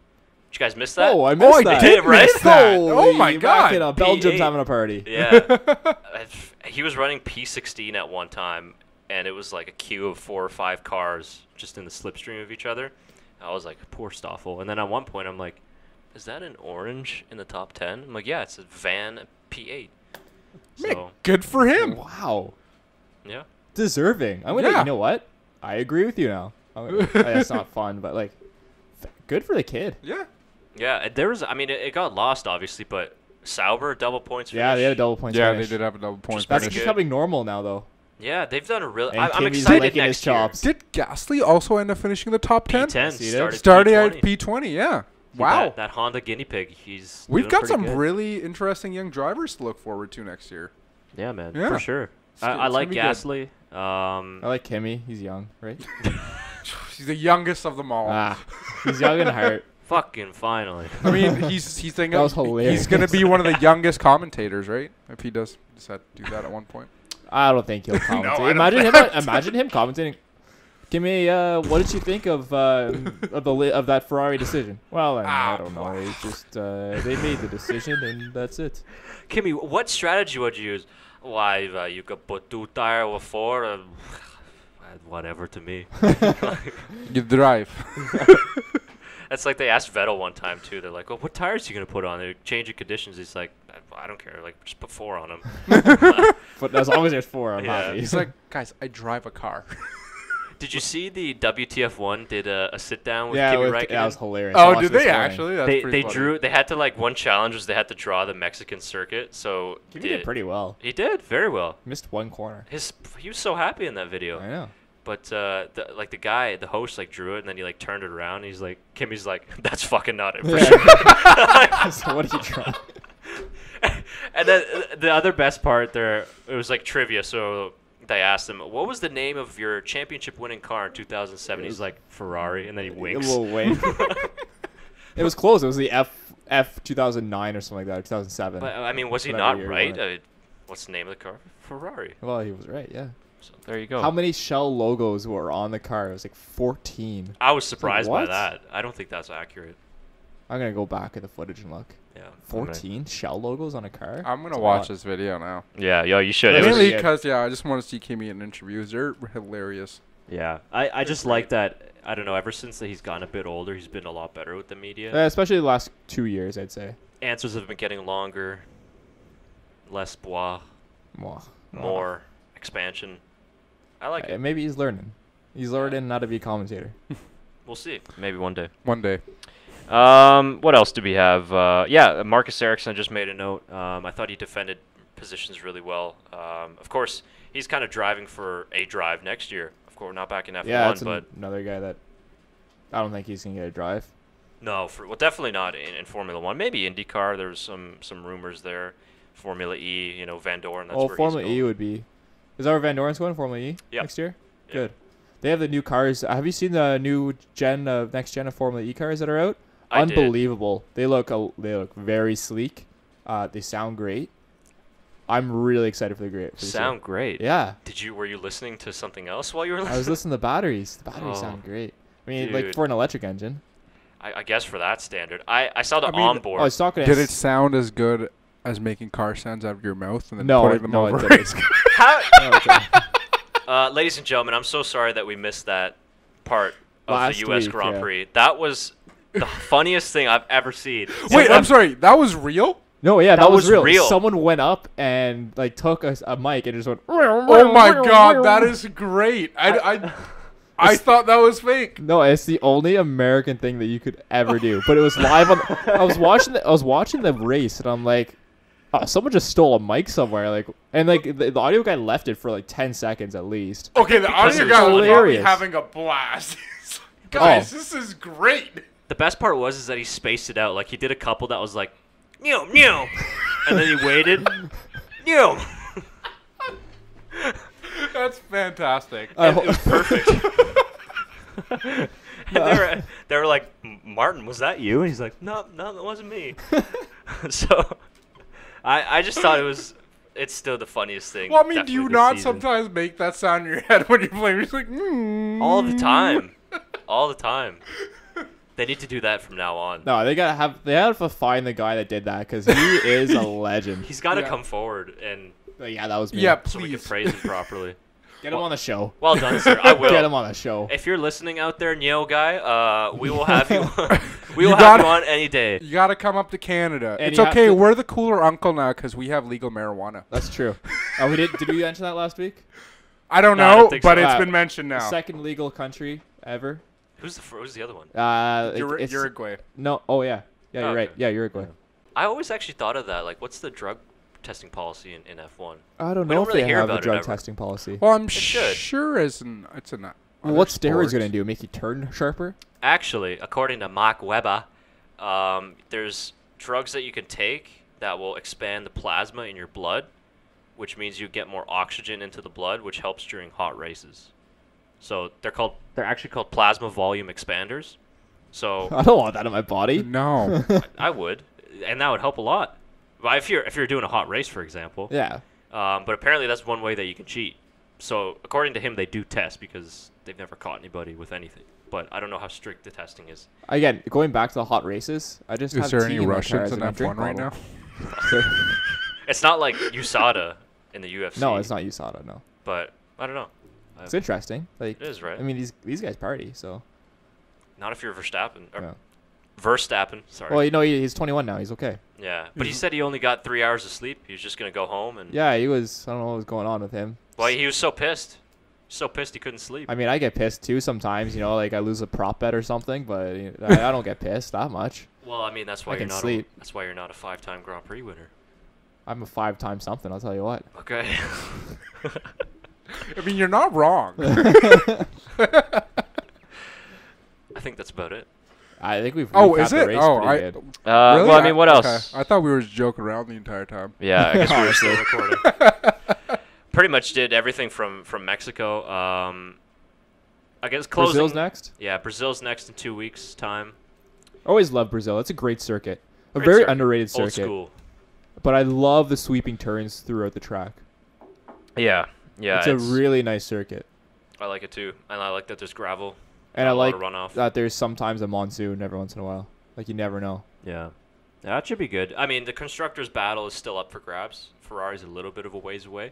you guys miss that?
Oh, I missed that.
I did, right?
Oh, my God.
Belgium's having a party.
Yeah. He was running P16 at one time, and it was like a queue of 4 or 5 cars just in the slipstream of each other. I was like, poor Stoffel. And then at one point, I'm like, is that an orange in the top 10? I'm like, yeah, it's a Van P8. So
good for him.
Wow.
Yeah.
Deserving. I'm gonna. You know what? I agree with you now. That's not fun, but like, good for the kid.
Yeah.
Yeah. There was. I mean, it got lost obviously, but Sauber double points.
Yeah, they had a double points.
Yeah,
finish.
they did have a double points.
That's becoming normal now, though.
Yeah, they've done a really.
And
I'm
Kimi's
excited
licking
next
his chops.
year.
Did Gasly also end up finishing the top 10?
P10
started
P20.
at P20. Yeah.
See,
wow.
That Honda guinea pig.
We've got some
good.
really interesting young drivers to look forward to next year.
Yeah, man.
Yeah.
For sure. I like Gasly.
I like Kimi. He's young, right?
He's the youngest of them all.
He's young in heart.
Fucking finally.
I mean, he's thinking
That was hilarious.
he's going to be one of the youngest commentators, right? If he does decide to do that at one point.
I don't think he'll commentate.
No,
Imagine him commentating. Kimi, what did you think of that Ferrari decision? Well, I don't know. It's just they made the decision, and that's it.
Kimi, what strategy would you use? Why, you could put 2 tires with 4. Whatever to me.
You drive.
That's like they asked Vettel one time, too. They're like, well, what tires are you going to put on? They're changing conditions. He's like, I don't care. Like, just put 4 on them.
But as long as there's 4, I'm happy.
He's like, guys, I drive a car.
Did you see the WTF1 did a sit down with
Yeah,
Kimi Räikkönen?
that was hilarious.
Oh,
I watched
did
this
they
morning.
actually? That's
They
pretty funny.
drew. They had to like one challenge was they had to draw the Mexican circuit. So
Kimi did pretty well.
He did very well.
Missed one corner.
He was so happy in that video.
I know.
But the host like drew it and then he like turned it around. And he's like, Kimmy's like, that's fucking not it for sure.
So what did you try?
And then the other best part there, it was like trivia. So they asked him, what was the name of your championship-winning car in 2007? He's like, Ferrari, and then he winks.
A little wink. It was close. It was the F 2009 or something like that, or 2007.
But I mean, was he
Whatever
not
year
right?
he won
What's the name of the car? Ferrari.
Well, he was right, yeah.
So there you go.
How many Shell logos were on the car? It was like 14.
I was surprised by
what?
that. I don't think that's accurate.
I'm going to go back at the footage and look.
Yeah.
14 Shell logos on a car?
I'm going
That's
to
a
watch
lot.
this video now.
Yeah, you should.
It was-
Mainly
yeah.
because, I just want to see Kimi in interviews. They're hilarious.
Yeah, I just like that. I don't know. Ever since that he's gotten a bit older, he's been a lot better with the media.
Especially the last 2 years, I'd say.
Answers have been getting longer. Less bois,
Mwah.
more expansion. I like it.
Maybe he's learning. He's learning how to be a commentator.
We'll see. Maybe one day.
One day.
What else do we have? Yeah, Marcus Ericsson just made a note. I thought he defended positions really well. Of course, he's kind of driving for a drive next year. Of course, not back in F1,
Yeah, that's
but
another guy that I don't think he's going to get a drive.
no, definitely not in Formula One. Maybe IndyCar. There's some rumors there. Formula E, Van Dorn. That's where
Formula
he's
E
going.
would be. Is that where Van Doren's going? Formula E
Yep.
next year?
Yep.
Good. They have the new cars. Have you seen the new next gen of Formula E cars that are out?
I did.
Unbelievable. They look very sleek. They sound great. I'm really excited for the great.
Sound great.
Yeah.
Were you listening to something else while you were listening?
I was listening to the batteries. The batteries
Oh,
sound great. I mean, like
dude.
for an electric engine.
I guess for that standard. I saw the
I mean,
onboard.
I was talking.
Did it sound as good as making car sounds out of your mouth and then
No,
putting them
no,
over
it
race
didn't.
How,
No, it didn't.
ladies and gentlemen, I'm so sorry that we missed that part of
Last
the U.S.
week,
Grand
yeah.
Prix. That was the funniest thing I've ever seen.
Wait, I'm sorry. That was real?
No, yeah,
That
that was
was
real.
real.
Someone went up and like took a mic and just went.
Oh my god, that is great. I thought that was fake.
No, it's the only American thing that you could ever do. But it was live on. I was watching the race, and I'm like, oh, someone just stole a mic somewhere. Like, and like the audio guy left it for like 10 seconds at least.
Okay, the
Because
audio
it was
guy was probably
hilarious.
having a blast. He's like, Guys,
Oh.
this is great.
The best part was that he spaced it out. Like he did a couple that was like, meow meow, and then he waited, meow.
That's fantastic.
I
And
ho-
it was perfect. And they were like, Martin, was that you? And he's like, no, that wasn't me. So I just thought it's still the funniest thing.
Well, I mean, do
definitely
you
this
not
season.
sometimes make that sound in your head when you're playing? You're just like,
All the time. All the time. They need to do that from now on.
No, they have to find the guy that did that because he is a legend.
He's got to
Yeah.
come forward and
Like, yeah, that was me.
yeah,
so we can
please.
praise him properly.
Get him on the show.
Well done, sir. I will.
Get him on the show.
If you're listening out there, Neo guy, we will have you. We will
You
have
gotta-
you on any day.
You got to come up to Canada.
And
It's
you have
okay.
to-
We're the cooler uncle now because we have legal marijuana.
That's true. Oh, did we mention that last week?
I don't
No, I
know,
don't think
but
so.
it's been mentioned now.
Second legal country ever.
Who's the other one?
It's
Uruguay.
no. Oh yeah. Yeah, you're
Oh,
right.
okay.
Yeah, Uruguay.
I always actually thought of that. Like, what's the drug testing policy in F1?
I don't
We
know
don't
if
really
they
hear
have a
about it
drug
ever.
testing policy.
Well, I'm
should.
sure it's an.
Well, what's steroids gonna do? Make you turn sharper?
Actually, according to Mark Webber, there's drugs that you can take that will expand the plasma in your blood, which means you get more oxygen into the blood, which helps during hot races. So they're actually called plasma volume expanders. So
I don't want that in my body.
No.
I would, and that would help a lot. But if you're doing a hot race, for example.
Yeah.
But apparently that's one way that you can cheat. So according to him, they do test because they've never caught anybody with anything. But I don't know how strict the testing is.
Again, going back to the hot races, I just
Is
have
there
tea
any
in my car
Russians
as
in
a drink
F1 right now?
bottle.
It's not like USADA in the UFC.
No, it's not USADA. No.
But I don't know.
It's interesting. Like,
It is, right?
I mean, these guys party, so.
Not if you're Verstappen. Or
No.
Verstappen, sorry.
Well, he's 21 now. He's okay.
Yeah, but he said he only got 3 hours of sleep. He was just going to go home. And
Yeah, he was. I don't know what was going on with him.
well, he was so pissed. So pissed he couldn't sleep.
I mean, I get pissed too sometimes. You know, like I lose a prop bet or something, but I don't get pissed that much.
Well, I mean, that's why
I
you're
can
not.
sleep.
That's why you're not a 5-time Grand Prix winner.
I'm a 5-time something. I'll tell you what.
Okay.
I mean, you're not wrong.
I think that's about it.
I think we've.
Oh,
recapped
is
the
it?
race
Oh,
pretty
I.
good.
Really?
Well, I mean, what else?
Okay. I thought we were just joking around the entire time.
Yeah, I guess we were still recording. Pretty much did everything from Mexico. I guess closing.
Brazil's next.
Yeah, Brazil's next in 2 weeks' time.
Always love Brazil. It's a great circuit. A
Great
very
circuit.
underrated
Old
circuit.
school.
But I love the sweeping turns throughout the track.
Yeah, yeah.
It's a really nice circuit.
I like it too, and I like that there's gravel.
And
not
I
a lot
like
of runoff.
that there's sometimes a monsoon every once in a while. Like you never know.
Yeah, that should be good. I mean, the constructors' battle is still up for grabs. Ferrari's a little bit of a ways away,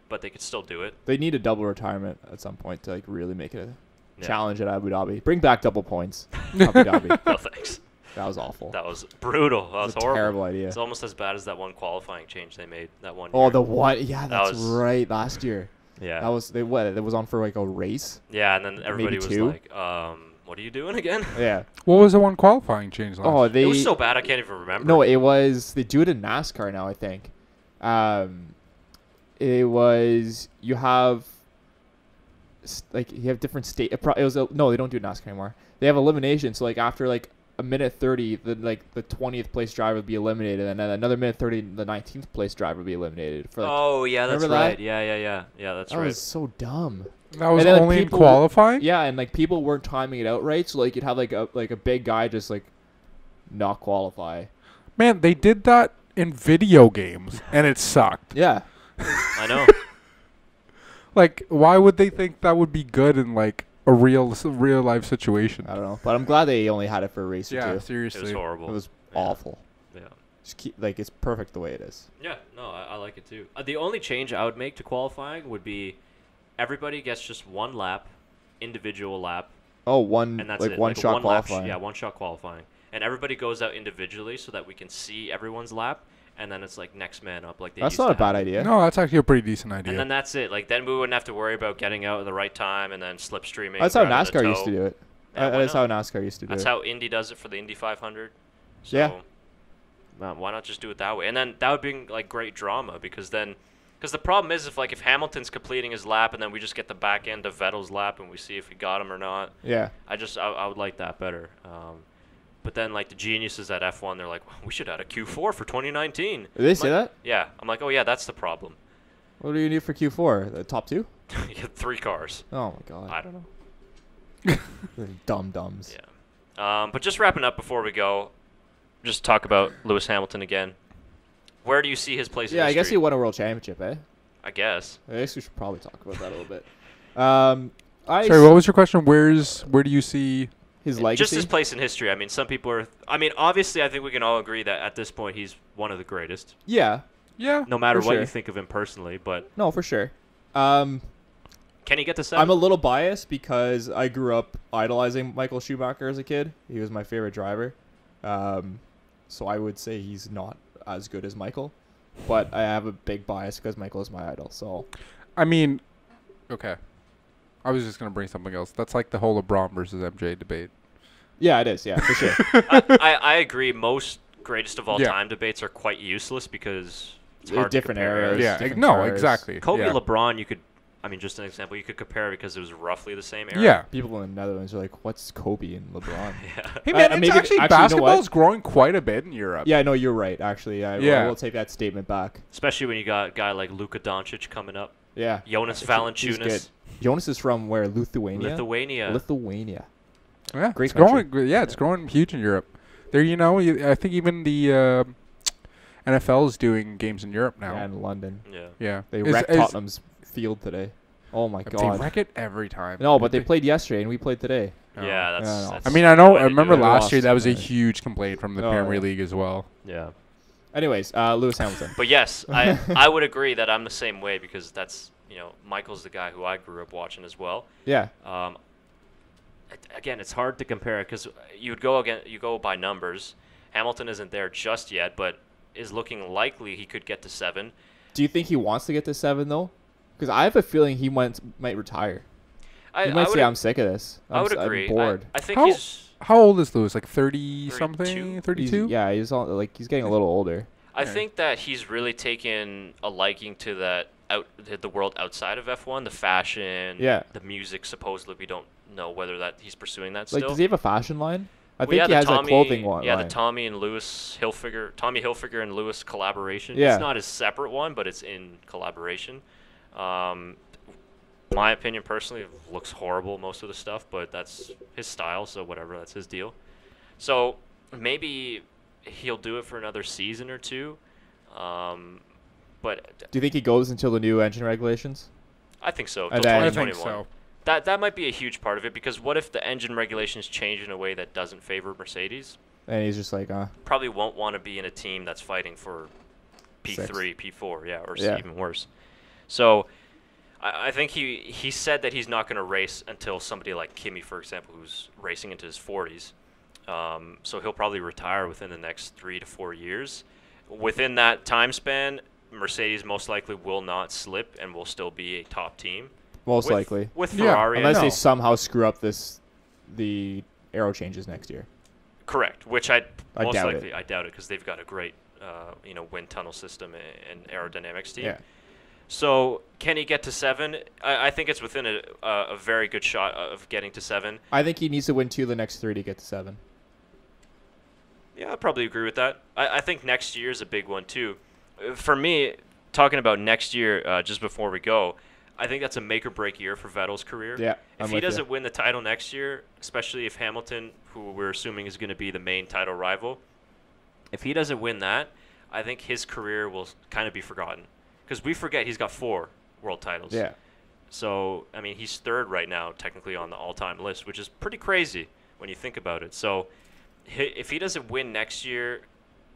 but they could still do it.
They need a double retirement at some point to like really make it a
Yeah.
challenge at Abu Dhabi. Bring back double points. Abu Dhabi.
No thanks.
That was awful.
That was brutal. That was
a
horrible.
terrible idea.
It's almost as bad as that one qualifying change they made that one
Oh,
year.
the one. Yeah,
That
that's
was-
right. Last year.
Yeah.
That was they what? It was on for like a race.
Yeah, and then everybody was
two?
like, what are you doing again?
Yeah.
What was the one qualifying change last?
Oh, they.
It was so bad I can't even remember.
No, it was. They do it in NASCAR now. I think. It was you have. Like you have different state. It was no, they don't do NASCAR anymore. They have elimination. So like after like a minute 30, the 20th place driver would be eliminated, and then another minute 30, the 19th place driver would be eliminated. For like,
Oh yeah, that's
remember that?
right. Yeah. That's
that
right.
was so dumb.
That was
and then
only in
people-
qualifying?
Yeah, and like people weren't timing it out right, so like you'd have like a big guy just like not qualify.
Man, they did that in video games, and it sucked.
Yeah.
I know.
Like, why would they think that would be good in, like, a real life situation?
I don't know, but I'm glad they only had it for a race or
Yeah,
two.
It was
seriously.
horrible.
It was
Yeah.
awful.
Yeah.
Just keep like it's perfect the way it is.
Yeah, no, I like it too. The only change I would make to qualifying would be everybody gets just one lap, individual lap,
Oh, one
and that's
like
it.
one
like a
shot
one-lap
qualifying.
yeah, one shot qualifying. And everybody goes out individually so that we can see everyone's lap, and then it's like next man up like they
That's
used
not
to
a bad
have.
idea.
No, that's actually a pretty decent idea.
And then that's it. Like then we wouldn't have to worry about getting out at the right time and then slipstreaming.
That's how
grabbing the
NASCAR used
toe.
to do it.
Yeah, why
That's how
not?
NASCAR used to do
That's
it.
how Indy does it for the Indy 500. So,
Yeah.
why not just do it that way? And then that would be like great drama because the problem is if Hamilton's completing his lap and then we just get the back end of Vettel's lap and we see if he got him or not.
Yeah.
I would like that better. But then like the geniuses at F1, they're like, well, we should add a Q4 for 2019.
Did they say that?
Yeah. I'm like, oh yeah, that's the problem.
What do you need for Q4? The top two?
You get 3 cars.
Oh my god.
I don't know.
Dumb dumbs.
Yeah. But just wrapping up before we go, just talk about Lewis Hamilton again. Where do you see his place in
Yeah, I guess
history?
he won a world championship, eh?
I guess.
I guess we should probably talk about that a little bit. I
Sorry, what was your question? Where do you see...
his legacy?
Just his place in history. I mean, some people are... I mean, obviously, I think we can all agree that at this point, he's one of the greatest.
Yeah.
Yeah.
No matter
For
what
sure.
you think of him personally, but
No, for sure.
can he get to 7?
I'm a little biased because I grew up idolizing Michael Schumacher as a kid. He was my favorite driver. So I would say he's not as good as Michael. But I have a big bias because Michael is my idol. So
I mean, okay. I was just going to bring something else. That's like the whole LeBron versus MJ debate.
yeah, it is. Yeah, for sure.
I agree. Most greatest of all
Yeah.
time debates are quite useless because it's
They're
hard
different
to compare.
eras.
Yeah,
different
no,
cars.
exactly.
Kobe
yeah.
LeBron, you could... I mean, just an example, you could compare because it was roughly the same era.
Yeah.
People in the Netherlands are like, "What's Kobe and LeBron?"
Yeah.
Hey, man,
maybe-
it's actually
you know
basketball
what?
is growing quite a bit in Europe.
Yeah, no, you're right. Actually, I
Yeah.
will take that statement back.
Especially when you got a guy like Luka Doncic coming up.
Yeah,
Jonas
He's
Valanciunas.
good. Jonas is from where? Lithuania.
Lithuania.
Lithuania.
Yeah,
Great
it's growing.
country.
Yeah, it's growing huge in Europe. There, I think even the NFL is doing games in Europe now.
Yeah, in London.
Yeah.
Yeah,
They
Is-
wrecked
is-
Tottenham's field today. Oh my
They
god.
wreck it every time.
No, but they played yesterday and we played today.
No.
Yeah, that's,
No, no.
that's
I mean,
the
I
way to do
remember
it.
last year
lost,
that was a
right.
huge complaint from the
Oh,
Premier
yeah.
League as well.
Yeah.
Anyways, Lewis Hamilton.
But yes, I would agree that I'm the same way because that's, Michael's the guy who I grew up watching as well.
Yeah.
Again, it's hard to compare because you go by numbers. Hamilton isn't there just yet, but is looking likely he could get to 7.
Do you think he wants to get to 7 though? Because I have a feeling he might retire.
I
He might
would,
say, I'm sick of this.
I would
I'm
agree.
bored.
I think
How-
he's.
How old is Lewis? Like 30
32?
something,
He's-
32.
he's getting a little older.
I think that he's really taken a liking to the world outside of F1, the fashion,
Yeah.
the music. Supposedly, we don't know whether that he's pursuing that
Like,
still.
does he have a fashion line? I
Well,
think
yeah,
he
the
has
Tommy,
a clothing one.
Yeah,
line.
the Tommy Hilfiger and Lewis collaboration.
Yeah.
It's not his separate one, but it's in collaboration. My opinion personally, it looks horrible, most of the stuff, but that's his style, so whatever, that's his deal. So maybe he'll do it for another season or two. But
Do you think he goes until the new engine regulations?
I think so,
And
till
then-
I
2021.
think so.
That might be a huge part of it, because what if the engine regulations change in a way that doesn't favor Mercedes?
And he's just like,
Probably won't want to be in a team that's fighting for P3, P4, yeah, or
Yeah.
even worse. So I think he said that he's not going to race until somebody like Kimi, for example, who's racing into his 40s. So he'll probably retire within the next 3 to 4 years. Within that time span, Mercedes most likely will not slip and will still be a top team.
most
With-
likely.
With
Yeah,
Ferrari,
Unless
know.
they somehow screw up the aero changes next year.
correct. Which I most
doubt
likely I doubt it, because they've got a great wind tunnel system and aerodynamics team.
Yeah.
So can he get to 7? I think it's within a very good shot of getting to 7.
I think he needs to win 2 of the next 3 to get to 7.
Yeah, I probably agree with that. I think next year is a big one too. For me, talking about next year, just before we go, I think that's a make or break year for Vettel's career.
Yeah,
If
I'm
he
with you.
doesn't win the title next year, especially if Hamilton, who we're assuming is going to be the main title rival, if he doesn't win that, I think his career will kind of be forgotten. Because we forget he's got 4 world titles.
Yeah.
So, I mean, he's 3rd right now, technically, on the all-time list, which is pretty crazy when you think about it. So, if he doesn't win next year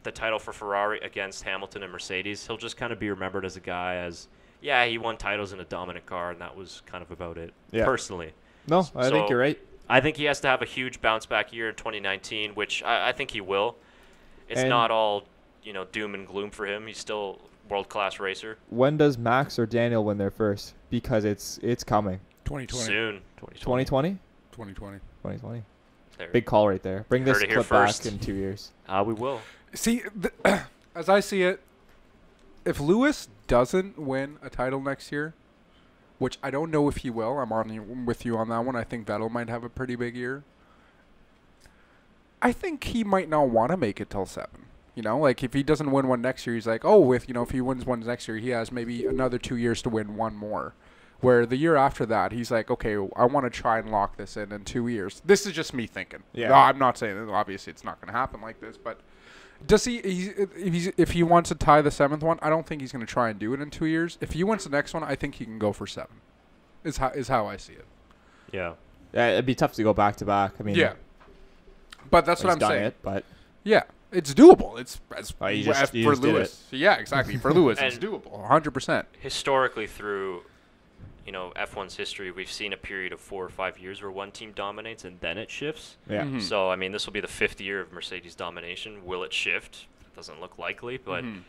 the title for Ferrari against Hamilton and Mercedes, he'll just kind of be remembered as a guy as, yeah, he won titles in a dominant car, and that was kind of about it,
Yeah.
personally.
No, I think
So-
you're right.
I think he has to have a huge bounce-back year in 2019, which I think he will. It's
And-
not all, doom and gloom for him. He's still a world-class racer.
When does Max or Daniel win their first? Because it's coming.
2020.
Soon,
2020?
2020.
2020.
There.
Big call right there. Bring this
Heard it here
clip back
first.
in 2 years.
We will.
See, as I see it, if Lewis doesn't win a title next year, which I don't know if he will, with you on that one. I think Vettel might have a pretty big year. I think he might not want to make it till 7. Like if he doesn't win one next year, he's like, if he wins one next year, he has maybe another 2 years to win one more. Where the year after that, he's like, okay, I want to try and lock this in 2 years. This is just me thinking.
Yeah.
No, I'm not saying that. Obviously, it's not going to happen like this, but does if he wants to tie the 7th one, I don't think he's going to try and do it in 2 years. If he wins the next one, I think he can go for 7. Is how I see it.
Yeah.
Yeah, it'd be tough to go back to back. I mean,
Yeah. But that's what
he's
I'm
done
saying.
it, but
Yeah, it's doable. It's
You just
for
did
Lewis. Yeah, exactly. For Lewis, it's
And-
doable. 100%.
Historically, through F1's history, we've seen a period of 4 or 5 years where one team dominates and then it shifts.
yeah.
Mhm.
So, I mean, this will be the 5th year of Mercedes domination. Will it shift? Doesn't look likely, but
Mhm.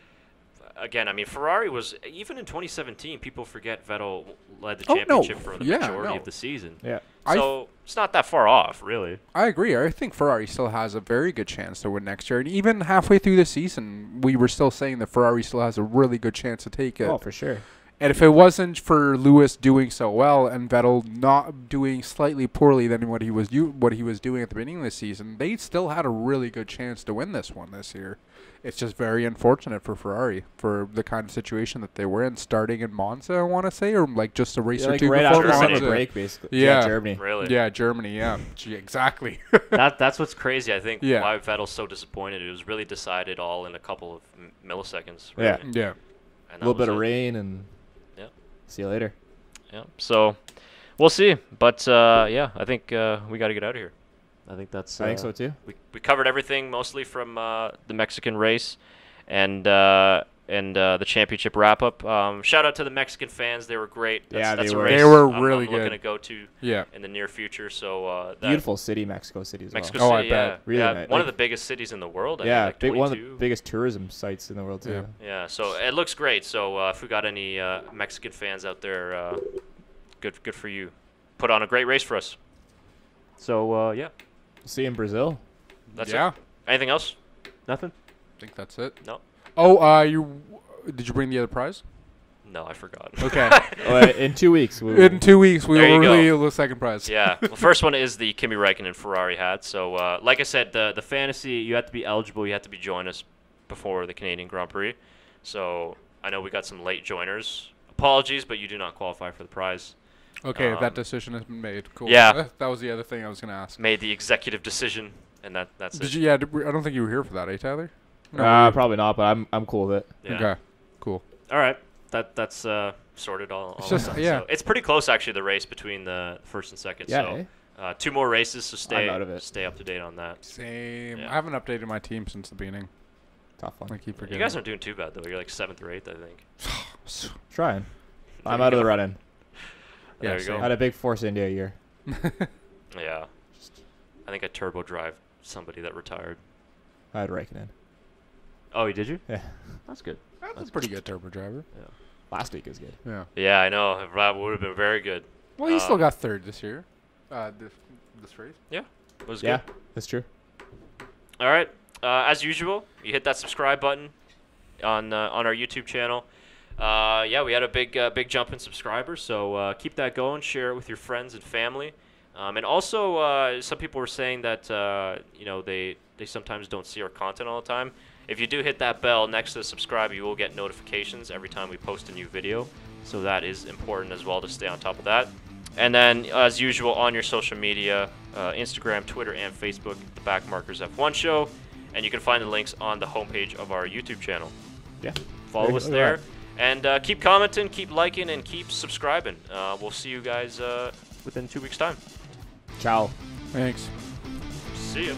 again, I mean, Ferrari was, even in 2017, people forget Vettel led the
Oh, no.
championship for the
Yeah,
majority
no.
of the season.
Yeah.
So it's not that far off, really.
I agree. I think Ferrari still has a very good chance to win next year. And even halfway through the season, we were still saying that Ferrari still has a really good chance to take it.
Oh, for sure.
And if it wasn't for Lewis doing so well and Vettel not doing slightly poorly than what he was doing at the beginning of the season, they still had a really good chance to win this one this year. It's just very unfortunate for Ferrari for the kind of situation that they were in, starting in Monza, I want to say, or like just a race
Yeah,
or
like
two
right
before
after
Germany.
summer
Monza.
break, basically.
Yeah.
Germany.
Really.
Yeah, Germany. Yeah, Gee, exactly.
That's what's crazy. I think
Yeah.
why Vettel's so disappointed. It was really decided all in a couple of milliseconds.
Yeah.
Really.
yeah.
And
A little
that
bit
was
of
it.
rain and
Yep.
see you later.
Yeah. So we'll see. But yeah, I think we got to get out of here. I think that's.
I think so too.
We covered everything mostly from the Mexican race, and and the championship wrap-up. Shout out to the Mexican fans. They were great.
Yeah,
that's
they
a
were.
race
They were
I'm
really
looking
good.
to go to
Yeah.
in the near future. So that
Beautiful city, Mexico City as well.
Mexico
Oh, I
City,
bet.
yeah.
Really
yeah,
nice.
one
Like-
of the biggest cities in the world. I
Yeah,
think, like
one of
22.
the biggest tourism sites in the world too.
Yeah.
Yeah, so it looks great. So if we got any Mexican fans out there, good for you. Put on a great race for us. So yeah,
See you in Brazil.
that's
Yeah.
it. Anything else? Nothing?
I think that's it.
No.
Oh, did you bring the other prize?
No, I forgot.
Okay.
In 2 weeks.
In 2 weeks, we
There you
will
go.
reveal the second prize.
Yeah. Well, first one is the Kimi Räikkönen Ferrari hat. So, like I said, the fantasy, you have to be eligible. You have to be join us before the Canadian Grand Prix. So, I know we got some late joiners. Apologies, but you do not qualify for the prize.
Okay, that decision has been made. Cool.
Yeah.
That was the other thing I was going to ask.
Made the executive decision, and that's it.
Did you? Yeah. I don't think you were here for that, Tyler? No,
Probably not, but I'm cool with it.
Yeah.
Okay. Cool.
All right. That's sorted all.
It's
all
just-
done.
yeah.
So it's pretty close, actually, the race between the first and second.
Yeah.
So,
eh?
2 more races, so
I'm out of it.
stay up to date on that.
Same.
Yeah.
I haven't updated my team since the beginning.
Tough one.
I keep
You
forgetting.
guys aren't doing too bad, though. You're like 7th or 8th, I think.
Trying.
There
I'm
you
out of
go.
the running.
There you
same.
I
go.
had a big Force India year.
Yeah. I think I turbo drive somebody that retired.
I had Raikkonen.
Oh, did you?
Yeah.
That's good.
That's a pretty good turbo driver.
Last week was good.
Yeah.
Yeah, I know. That would have been very good.
Well, you still got third this year. This race.
It was
Yeah,
good.
that's true.
All right. As usual, you hit that subscribe button on our YouTube channel. Yeah, we had a big jump in subscribers, so keep that going. Share it with your friends and family. And also, some people were saying that they sometimes don't see our content all the time. If you do hit that bell next to subscribe, you will get notifications every time we post a new video. So that is important as well to stay on top of that. And then, as usual, on your social media, Instagram, Twitter, and Facebook, the BackMarkers F1 Show. And you can find the links on the homepage of our YouTube channel.
Yeah.
Follow us
Look at
there.
that.
And keep commenting, keep liking, and keep subscribing. We'll see you guys within 2 weeks' time.
Ciao.
Thanks.
See ya.